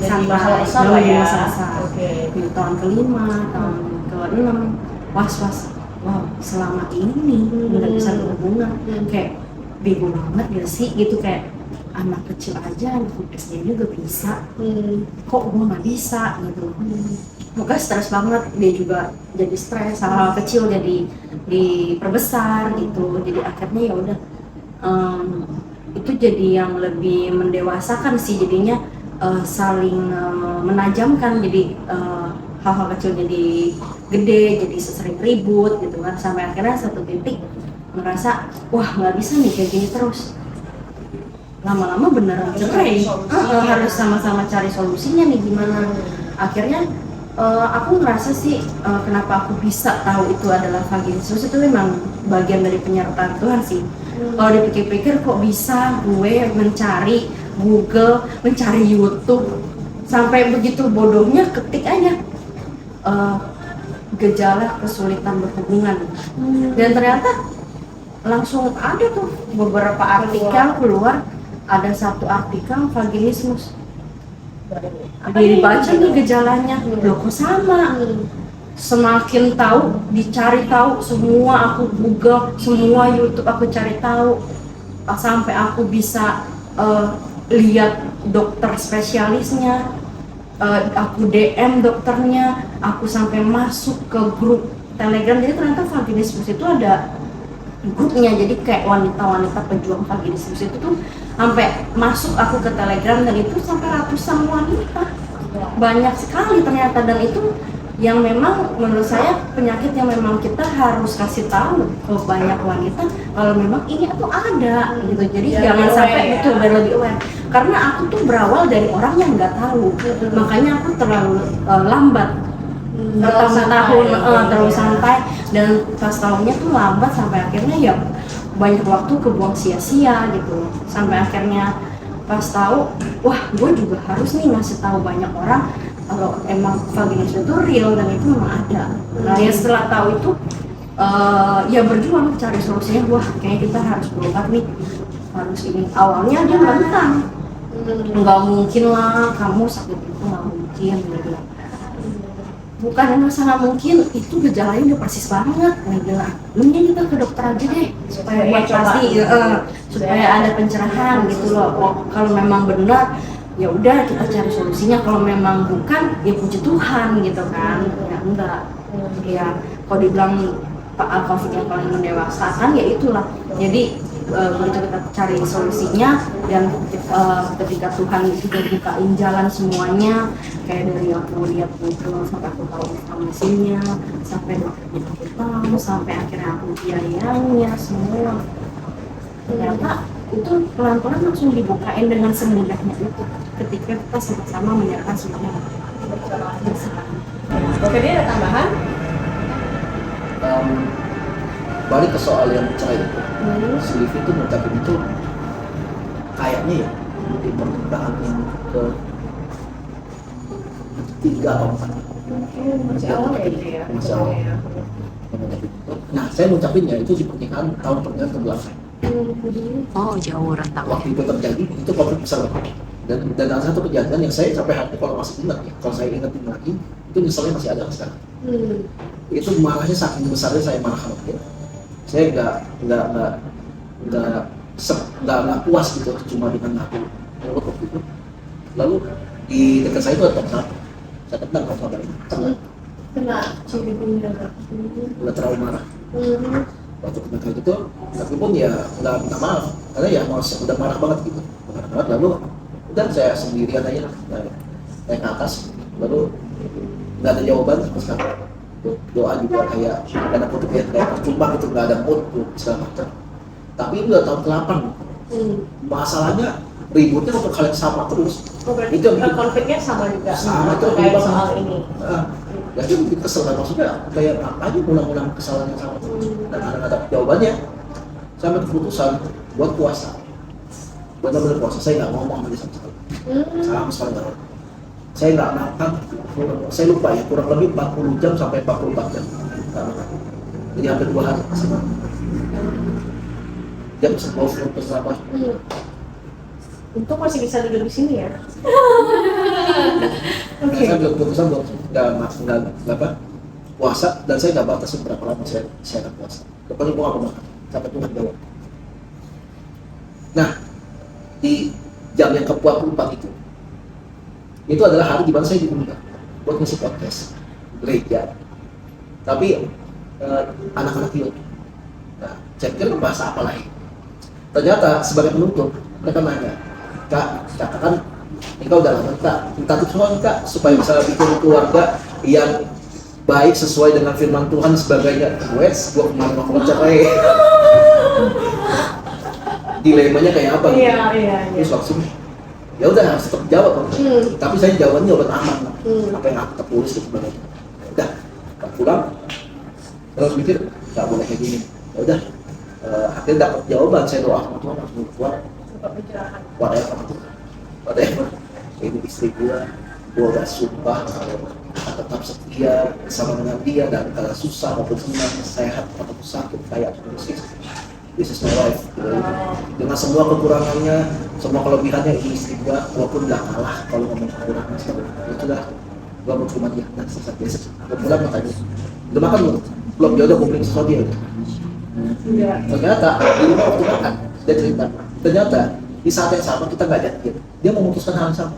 santai, belum jadi masalah. Di tahun kelima, tahun ke-6, wow, selama ini nih nggak bisa berhubungan, kayak bego banget gak sih gitu, kayak anak kecil aja anak SD juga bisa, kok gue nggak bisa gitu. Makanya stres banget, dia juga jadi stres, hal-hal kecil jadi diperbesar gitu, jadi akhirnya ya udah itu jadi yang lebih mendewasakan sih, jadinya saling menajamkan, jadi hal-hal kecil jadi gede, jadi sering ribut gitu kan, sampai akhirnya satu titik merasa wah nggak bisa nih kayak gini terus, lama-lama beneran cerai. Harus sama-sama cari solusinya nih gimana. Akhirnya aku ngerasa sih kenapa aku bisa tahu itu adalah vaginismus, itu memang bagian dari penyertaan Tuhan sih. Kalau dipikir-pikir kok bisa gue mencari Google, mencari YouTube, sampai begitu bodohnya ketik aja gejala kesulitan berhubungan, dan ternyata langsung ada tuh beberapa artikel keluar, ada satu artikel vaginismus. Dibaca nih gejalanya, loh kok sama. Semakin tahu, dicari tahu, semua aku Google, semua YouTube aku cari tahu, sampai aku bisa lihat dokter spesialisnya, aku DM dokternya, aku sampai masuk ke grup Telegram. Jadi ternyata vaginismus itu ada grupnya, jadi kayak wanita-wanita pejuang vaginismus itu tuh sampai masuk aku ke Telegram, dan itu sampai ratusan wanita, banyak sekali ternyata. Dan itu yang memang menurut saya penyakit yang memang kita harus kasih tahu ke banyak wanita kalau memang ini tuh ada gitu. Jadi jangan sampai itu lebih aware, karena aku tuh berawal dari orang yang nggak tahu, makanya aku terlalu lambat. Bertahun-tahun terlalu santai, dan pas tahunnya tuh lambat, sampai akhirnya ya banyak waktu kebuang sia-sia gitu. Sampai akhirnya pas tahu, wah gue juga harus nih ngasih tahu banyak orang kalau emang vaginismus itu real dan itu memang ada. Nah ya setelah tahu itu ya berjuang cari solusinya. Wah kayaknya kita harus berobat nih, harus ini. Awalnya dia menentang, nggak mungkin lah kamu sakit itu, nggak mungkin gitu. Bukan masalah mungkin, itu gejalanya udah persis banget. Mending kita ke dokter aja deh supaya buat pasti, supaya ada pencerahan gitu loh. Kalau memang benar ya udah kita cari solusinya, kalau memang bukan ya puji Tuhan gitu kan. Ya enggak, ya kalau dibilang COVID yang paling mendewasakan ya itulah. Jadi begitu kita cari solusinya, dan ketika Tuhan juga bukain jalan semuanya, kayak dari aku lihat Google sampai aku tahu informasinya, sampai dokternya aku tahu, sampai akhirnya aku biayanya semua, ternyata itu pelan-pelan langsung dibukain dengan semudahnya itu ketika kita sama-sama menyerahkan semuanya bersama. Oke, dia ada tambahan? Balik ke soal yang cerai itu, si Livi itu ngucapin itu kayaknya ya di pernikahan yang ke-3 atau 4. Masih awal ya itu ya? Masih awal. Nah saya ngucapinnya itu di pernikahan tahun pernikahan ke-8. Oh jauh rentang. Waktu itu terjadi itu konflik besar banget. Dan ada satu kejadian yang saya sampai hati kalau masih ingat ya, kalau saya ingetin lagi itu nyeselnya masih ada sekarang. Itu marahnya saking besarnya, saya marah sama dia. Saya nggak puas gitu cuma dengan aku nurut waktu itu. Lalu di dekat saya itu ada tong sampah, saya tendang tong sampah ini. Kena ciri punya. Udah terlalu marah. Waktu kena kayak gitu, tapi pun ya nggak minta maaf, karena ya udah marah banget gitu, marah banget. Lalu udah saya sendirian aja lah, naik ke atas, lalu nggak ada jawaban sama sekali. Doa juga kayak karena kutip ya kayak percuma gitu, nggak ada mood tuh segala macam. Tapi udah tahun ke-8, masalahnya ributnya untuk hal yang sama terus. Itu konfliknya sama juga. Sama itu kayak soal ini. Ya itu bikin kesel kan, maksudnya kayak ngapain ulang-ulang kesalahan yang sama terus dan ada jawabannya. Sampai keputusan buat puasa. benar-benar puasa. Saya nggak ngomong sama dia sama sekali. Sama sekali nggak ngomong. Saya nggak makan, saya lupa ya, kurang lebih 40 jam sampai 44 jam nggak makan. Jadi hampir 2 hari. Dia mau terus apa? Untung masih bisa duduk di sini ya. Oke. Saya belum putusan buat nggak apa puasa, dan saya nggak batas berapa lama saya akan puasa. Pokoknya mau aku makan sampai Tuhan jawab. Nah, di jam yang ke-44 itu adalah hari di mana saya diundang buat ngisi podcast gereja. Tapi anak-anak youth. Nah, saya pikir bahasa apa lagi? Ternyata sebagai penutup mereka nanya, Kak kan nikah udah lama, Kak minta tips semua Kak supaya bisa bikin keluarga yang baik sesuai dengan firman Tuhan sebagainya. Gua kemarin mau cerai. Dilemanya kayak apa gitu? Iya. Terus langsung ya udah harus tetap jawab kan. Tapi saya jawabannya jawaban aman lah. Apa yang aku tertulis dan sebagainya. Udah, kan pulang terus mikir nggak boleh kayak gini. Ya udah, akhirnya dapat jawaban. Saya doa sama Tuhan langsung keluar. Whatever. Ini istri gua udah sumpah tetap setia bersama dengan dia, dan kalau susah maupun senang, sehat ataupun sakit, kayak this is my wife. Dengan semua kekurangannya, semua kelebihannya, ini istri gua, walaupun nggak kalah kalau ngomong kekurangan sekali. Itulah gua mau terima dia dan selesai biasa. Aku pulang matanya, udah makan belum? Dia udah kumpulin sesuatu dia. Ternyata di rumah waktu makan dia cerita, ternyata di saat yang sama kita nggak jadian, dia memutuskan hal yang sama.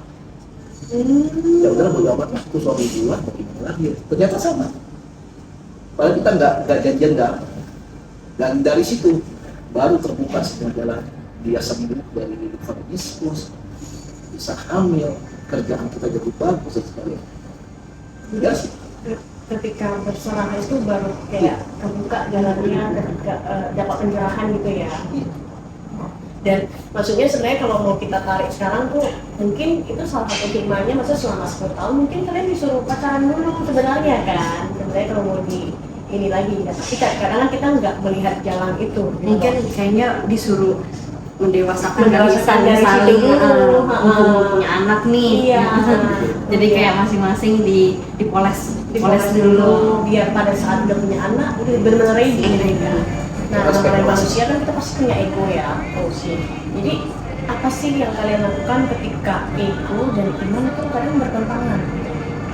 Ya udahlah, bodo amat lah, itu suami gua, mau gimana lagi? Ternyata sama. Padahal kita nggak jadian, dan dari situ baru terbuka semua jalan. Dia sembuh dari feminismus, bisa hamil, kerjaan kita jadi bagus dan sebagainya. Ya sih. Ketika berserah itu baru kayak terbuka jalannya, ketika dapat pencerahan gitu ya. Dan maksudnya sebenarnya kalau mau kita tarik sekarang tuh mungkin itu salah satu hikmahnya, masa selama 10 tahun mungkin kalian disuruh pacaran dulu sebenarnya kan, sebenarnya kalau mau di ini lagi ya. Tapi karena kita nggak melihat jalan itu gitu. Mungkin kayaknya disuruh mendewasakan dari Mendewasakan saling dari situ. mumpung punya anak nih. Iya. Jadi kayak masing-masing dipoles dulu. biar pada saat udah punya anak udah benar-benar ready gitu kan. Nah, namanya manusia kan kita pasti punya ego ya, sih. Jadi apa sih yang kalian lakukan ketika ego dan iman itu kadang bertentangan?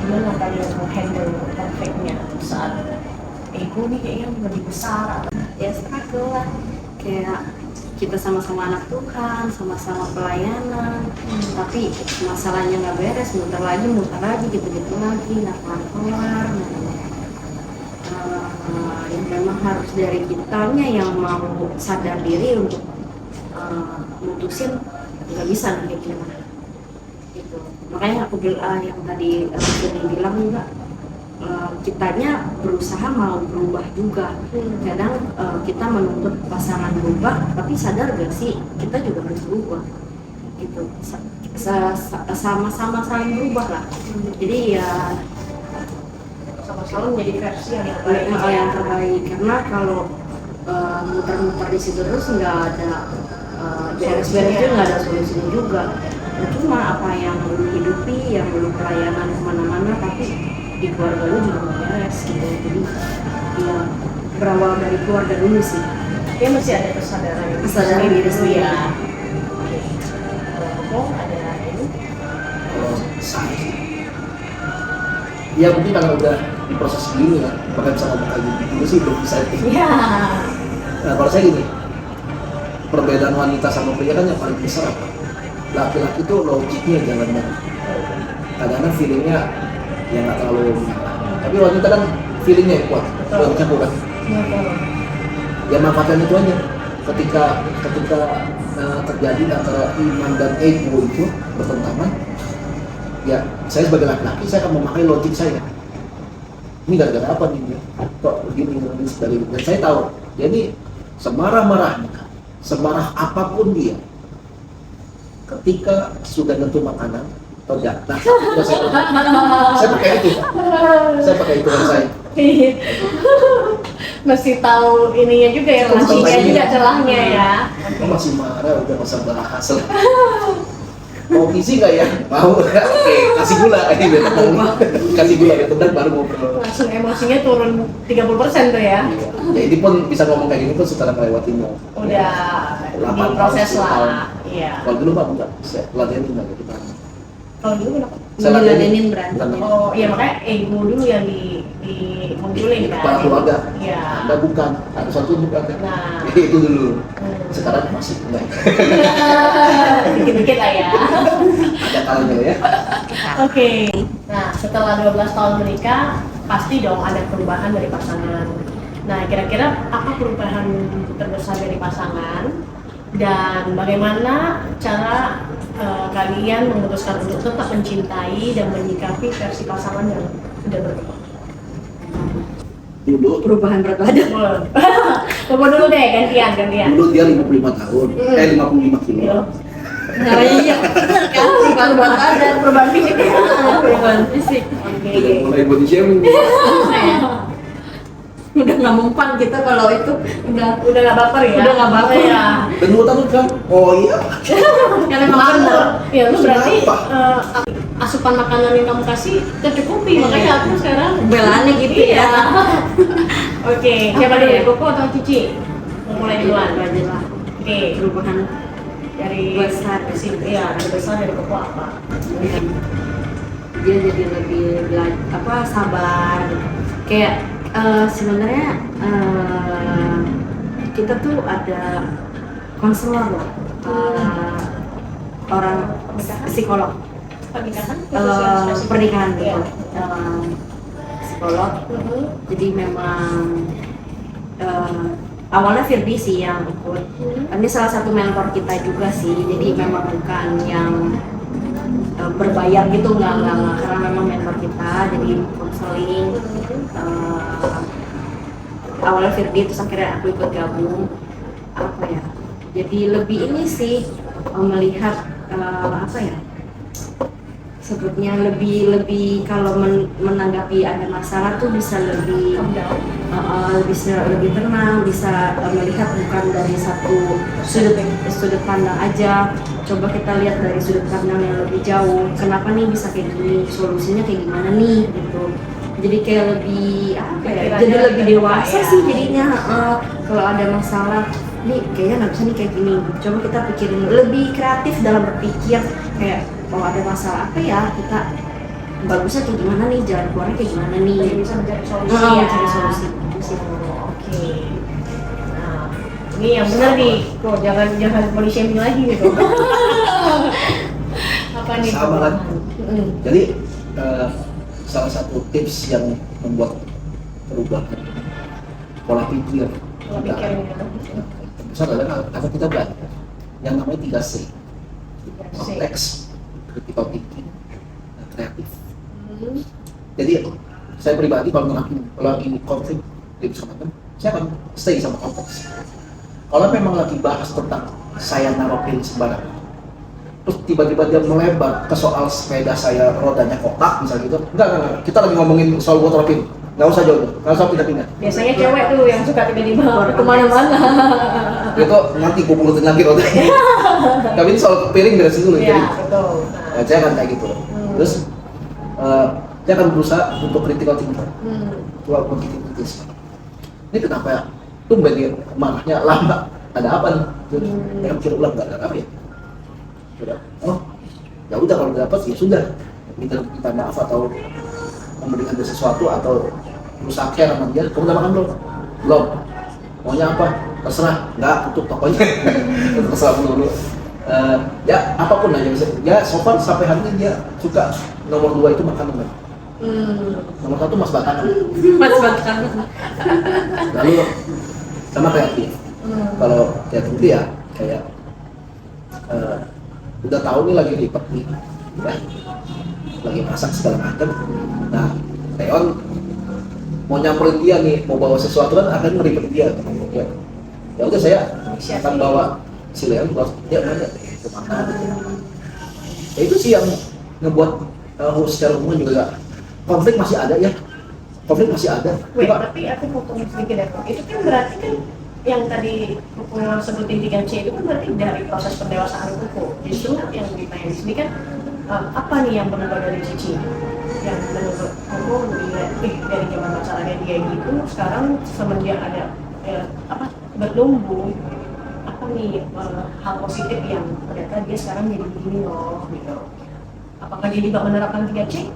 Gimana kalian handle konfliknya saat ego nih kayaknya lebih besar? Ya struggle lah, kayak kita sama-sama anak Tuhan, sama-sama pelayanan, tapi masalahnya nggak beres, muter lagi, gitu-gitu lagi, nggak kelar. Yang memang harus dari kitanya yang mau sadar diri untuk mutusin, nggak bisa kayak gimana gitu. Makanya aku yang tadi Jenny bilang juga, kitanya berusaha mau berubah juga. Kadang kita menuntut pasangan berubah, tapi sadar gak sih kita juga harus berubah gitu. Sama-sama saling berubah lah. Jadi ya Sama-sama menjadi versi yang terbaik. yang terbaik, karena kalau muter-muter di situ terus nggak ada beres-beres juga, nggak ada solusinya juga. Cuma apa yang belum hidupi, yang belum pelayanan kemana-mana, tapi di keluarga lu juga nggak beres gitu. Jadi ya berawal dari keluarga dulu sih. Dia masih ada kesadaran diri sendiri. Ya. Kalau ada ini Kalau saya sih, ya mungkin karena udah di proses gini ya, bahkan bisa ngomong kayak gitu sih belum bisa itu. ya. Nah kalau saya gini, perbedaan wanita sama pria kan yang paling besar apa? Laki-laki itu logiknya jalan banget. Kadang-kadang feelingnya ya nggak terlalu, tapi wanita kan feelingnya yang kuat, logiknya kuat. Ya manfaatkan itu aja. Ketika terjadi antara iman dan ego itu bertentangan, ya saya sebagai laki-laki saya akan memakai logik saya. Ini gara-gara apa nih? Kok begini dari, dan saya tahu. Jadi semarah-marahnya, semarah apapun dia, ketika sudah nentu makanan atau enggak, nah saya pakai itu, saya pakai hitungan saya. Masih tahu ininya juga ya, relasinya juga celahnya ya. Aku masih marah udah masa bahas lah. Mau isi nggak ya? Mau. Oke, kasih gula ini biar tenang. Kasih gula biar tenang baru ngobrol. Langsung emosinya turun 30% tuh ya. Iya. Ya ini pun bisa ngomong kayak gini pun setelah melewati mau. Udah di proses lah. Iya. Kalau dulu Pak enggak, saya latihan enggak kita. Kalau dulu kenapa? Saya Diladenin berantem. Bukan. Oh iya, makanya ego dulu yang dimunculin kan. Kepala keluarga. Iya. Anda bukan, harus satu bukan. Nah. Itu dulu. Hmm. Sekarang masih enggak. Dikit-dikit lah ya. Ada kalanya ya. Oke. Nah, setelah 12 tahun menikah, pasti dong ada perubahan dari pasangan. Nah, kira-kira apa perubahan terbesar dari pasangan dan bagaimana cara kalian memutuskan untuk tetap mencintai dan menyikapi versi pasangan yang sudah berkembang? Dulu Perubahan berat badan. Coba dulu deh, gantian. dulu dia 55 tahun, 55 kilo. Iya. Nah, iya. Kan perubahan berat badan, Perubahan fisik ya? perubahan fisik. Oke. Udah mulai body shaming. Udah nggak mempan kita kalau itu udah Udah nggak baper ya? Udah nggak baper. Ya. Dan 2 tahun kan, oh iya. karena memang benar. Ya, lu berarti Kenapa? asupan makanan yang kamu kasih tercukupi, makanya aku sekarang Belannya gitu iya. ya. Oke, siapa dulu, Koko atau Cici? Mau mulai duluan. Aja lah. Oke, Perubahan dari besar. Iya, dari besar dari Koko apa? Dia jadi lebih sabar. Kayak sebenarnya kita tuh ada konselor loh, orang psikolog Pernikahan? pernikahan gitu, Iya. psikolog. Jadi memang awalnya Firdi sih yang ikut. Ini salah satu mentor kita juga sih. Jadi memang bukan yang berbayar gitu, nggak karena memang mentor kita. Jadi konseling. Awalnya Firdi, terus akhirnya aku ikut gabung. Apa ya? Jadi lebih ini sih melihat sebutnya lebih kalau menanggapi ada masalah tuh bisa lebih lebih tenang, bisa melihat bukan dari satu sudut pandang aja. Coba kita lihat dari sudut pandang yang lebih jauh. Kenapa nih bisa kayak gini? Solusinya kayak gimana nih gitu. Jadi kayak lebih jadi lebih dewasa sih jadinya. Kalau ada masalah nih kayaknya nggak bisa nih kayak gini. Coba kita pikirin lebih kreatif dalam berpikir, kayak kalau ada masalah apa ya kita bagusnya kayak gimana nih, jalan keluarnya kayak gimana nih. Jadi bisa mencari solusi ya. Mencari solusi. Oke. Nah, ini yang benar nih, kok jangan body shaming lagi gitu. Apa nih? Sama kan? Mm. Jadi salah satu tips yang membuat perubahan pola pikir Pola kita pikir. terbesar adalah karena kita belajar yang namanya 3C: konteks, critical thinking, dan kreatif. Jadi saya pribadi kalau lagi konflik di sama saya akan stay sama konteks. Kalau memang lagi bahas tentang saya naruh pin sembarangan, terus tiba-tiba dia melebar ke soal sepeda saya rodanya kotak misalnya gitu, enggak, kita lagi ngomongin soal water pin, nggak usah jauh, nggak usah pindah-pindah. Biasanya cewek tuh yang suka tiba-tiba kemana-mana. Itu nanti gue pulutin lagi rodanya. Tapi ini soal piring beresin dulu. Iya, Jadi betul. saya akan kayak gitu. Terus saya akan berusaha untuk critical thinking, walaupun kritis. Ini kenapa ya? Tumben dia marahnya lama. Ada apa nih? Terus saya pikir ulang, nggak ada apa ya? Udah, oh ya udah, kalau dapat ya sudah, minta maaf atau memberikan dia sesuatu atau berusaha care sama dia. Kamu udah makan belum? Maunya apa? Terserah, nggak, tutup tokonya. Terserah dulu. Ya apapun aja bisa. Ya so far sampai hari ini dia suka nomor 2 itu makanan. Nomor 1 mas batakan. Mas batakan. Lalu sama kreatif. Kalau kreatif itu ya kayak udah tahu nih lagi ribet nih, ya, lagi masak segala macam. Nah, Leon mau nyamperin dia nih, mau bawa sesuatu kan akan meribet dia. Ya udah, saya akan bawa si Leon buat dia mana kemana. Ya itu sih yang ngebuat secara umum juga konflik masih ada ya. konflik masih ada. Wait, Coba, tapi aku potong sedikit ya, Pak. Itu kan berarti kan yang tadi Kuku sebutin 3C itu kan berarti dari proses pendewasaan Kuku. Justru yang ditanya di sini kan apa nih yang berubah dari Cici? Yang menurut Kuku lebih dari zaman pacarannya dia gitu, sekarang semenjak ada bertumbuh, apa nih hal positif yang ternyata dia sekarang jadi begini loh gitu. Apakah dia juga menerapkan 3C?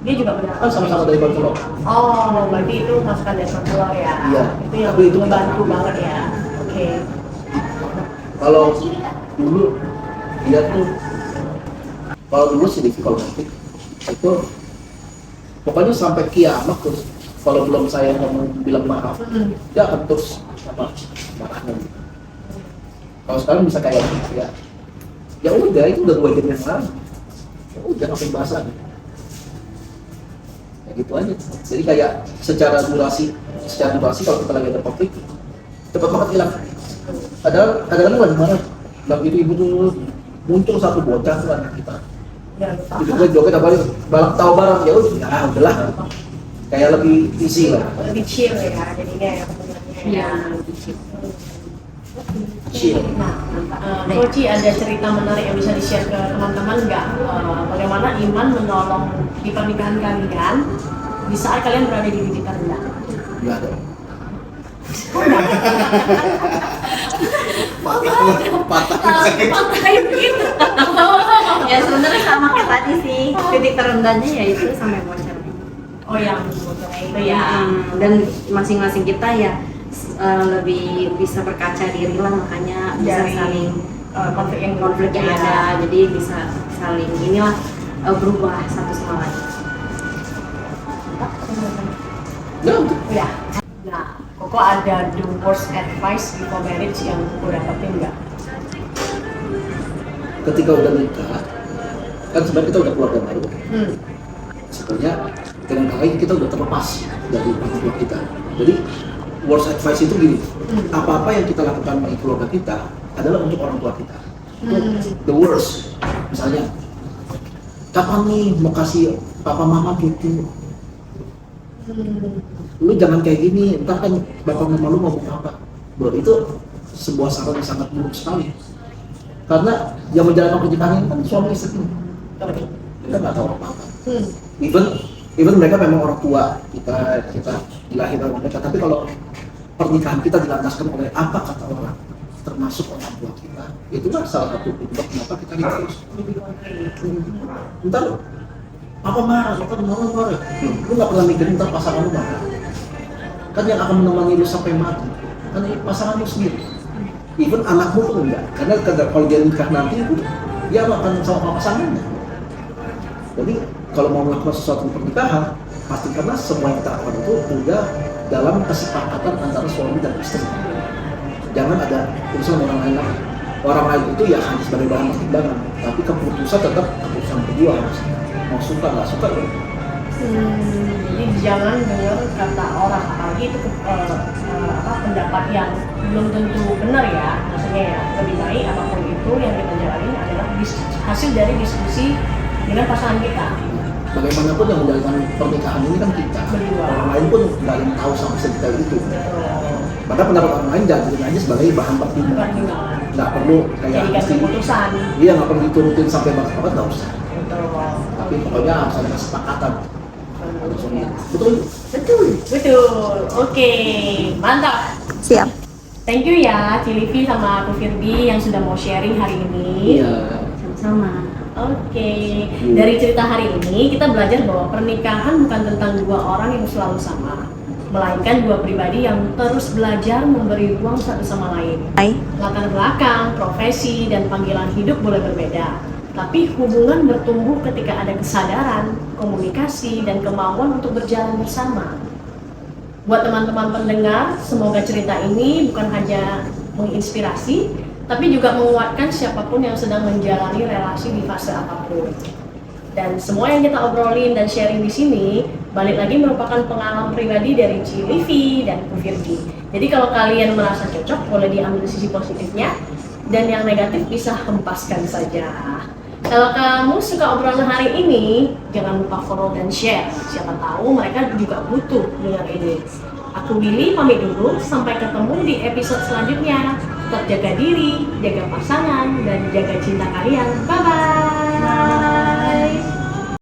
Dia juga menerapkan kan sama-sama dari Barcelona. Oh, berarti itu masukan dari keluar ya? Iya. Itu yang Tapi itu ngebantu kita- banget ya? Oke. Kalau dulu dia tuh, kalau dulu sih kalau konflik itu pokoknya sampai kiamat terus. Kalau belum saya ngomong bilang maaf, dia akan terus marahnya. Kalau sekarang bisa kayak ya udah itu udah gue jadi yang lalu. Ya udah ngapain bahasa ya gitu aja. Jadi kayak secara durasi kalau kita lagi ada konflik cepat banget hilang. Kadang-kadang lagi marah, lagi itu ibu tuh muncul satu bocah tuh anak kita. Jadi gue joget apa balap tahu bareng ya udahlah. Kayak lebih easy lah. Lebih chill ya, jadinya ya hubungannya. Iya. Chill. Nah, Koci ada cerita menarik yang bisa di-share ke teman-teman nggak? Bagaimana iman menolong di pernikahan kalian di saat kalian berada di titik terendah? Nggak ada. Patahin gitu. Ya sebenarnya sama kayak tadi sih, titik terendahnya yaitu sampai pacaran. Oh yang bocornya itu ya. Dan masing-masing kita ya lebih bisa berkaca diri lah, makanya bisa Dari, saling konflik yang ada, jadi bisa saling inilah berubah satu sama lain. Ya udah. Ya. Nah, Koko ada the worst advice before marriage yang Koko dapetin nggak? Ketika udah nikah, kan sebenarnya kita udah keluarga baru. Sebenarnya dengan kali kita udah terlepas dari orang tua kita. Jadi worst advice itu gini, apa-apa yang kita lakukan bagi keluarga kita adalah untuk orang tua kita. Itu the worst. Misalnya, kapan nih mau kasih papa mama gitu? Lu jangan kayak gini, entah kan bapak mama lu ngomong apa. Bro, itu sebuah saran yang sangat buruk sekali. Karena yang menjalankan pernikahan ini kan suami istri. Kita nggak tahu apa-apa. Even mereka memang orang tua kita dilahirkan oleh mereka, tapi kalau pernikahan kita dilandaskan oleh apa kata orang, termasuk orang tua kita, itulah salah satu penyebab kenapa kita terus. Ntar apa marah, ntar mama marah, lu nggak pernah mikirin ntar pasangan lu marah. Kan yang akan menemani lu sampai mati, kan ini pasangan lu sendiri. Even anakmu pun enggak, karena kalau dia nikah nanti itu dia akan sama pasangannya. Jadi kalau mau melakukan sesuatu di pernikahan, pastikanlah semua yang kita lakukan itu udah dalam kesepakatan antara suami dan istri. Jangan ada urusan orang lain. Orang lain itu ya hanya sebagai bahan pertimbangan, tapi keputusan tetap keputusan berdua. Mau suka nggak suka ya. Jadi jangan dengar kata orang, apalagi itu pendapat yang belum tentu benar ya. Maksudnya ya lebih baik apapun itu yang kita jalani adalah hasil dari diskusi dengan pasangan kita. Bagaimanapun yang menjalankan pernikahan ini kan kita. Berdua. Orang lain pun nggak ada yang tahu sampai sedetail itu. Maka pendapat orang lain jangan aja sebagai bahan pertimbangan. Nggak perlu kayak Jadikan keputusan. Iya, nggak perlu diturutin sampai banget nggak usah. Betul. Tapi pokoknya harus ada kesepakatan. Betul. Betul. Oke, mantap. Siap. Thank you ya Cilivi sama aku Firdi yang sudah mau sharing hari ini. Iya. Sama-sama. Oke, dari cerita hari ini kita belajar bahwa pernikahan bukan tentang dua orang yang selalu sama, melainkan dua pribadi yang terus belajar memberi ruang satu sama lain. Latar belakang, profesi, dan panggilan hidup boleh berbeda, tapi hubungan bertumbuh ketika ada kesadaran, komunikasi, dan kemauan untuk berjalan bersama. Buat teman-teman pendengar, semoga cerita ini bukan hanya menginspirasi, tapi juga menguatkan siapapun yang sedang menjalani relasi di fase apapun. Dan semua yang kita obrolin dan sharing di sini, balik lagi merupakan pengalaman pribadi dari Cilivi dan Bu Firdi. Jadi kalau kalian merasa cocok, boleh diambil sisi positifnya, dan yang negatif bisa hempaskan saja. Kalau kamu suka obrolan hari ini, jangan lupa follow dan share. Siapa tahu mereka juga butuh dengar ini. Aku Willy pamit dulu, sampai ketemu di episode selanjutnya. Tetap jaga diri, jaga pasangan, dan jaga cinta kalian. Bye-bye!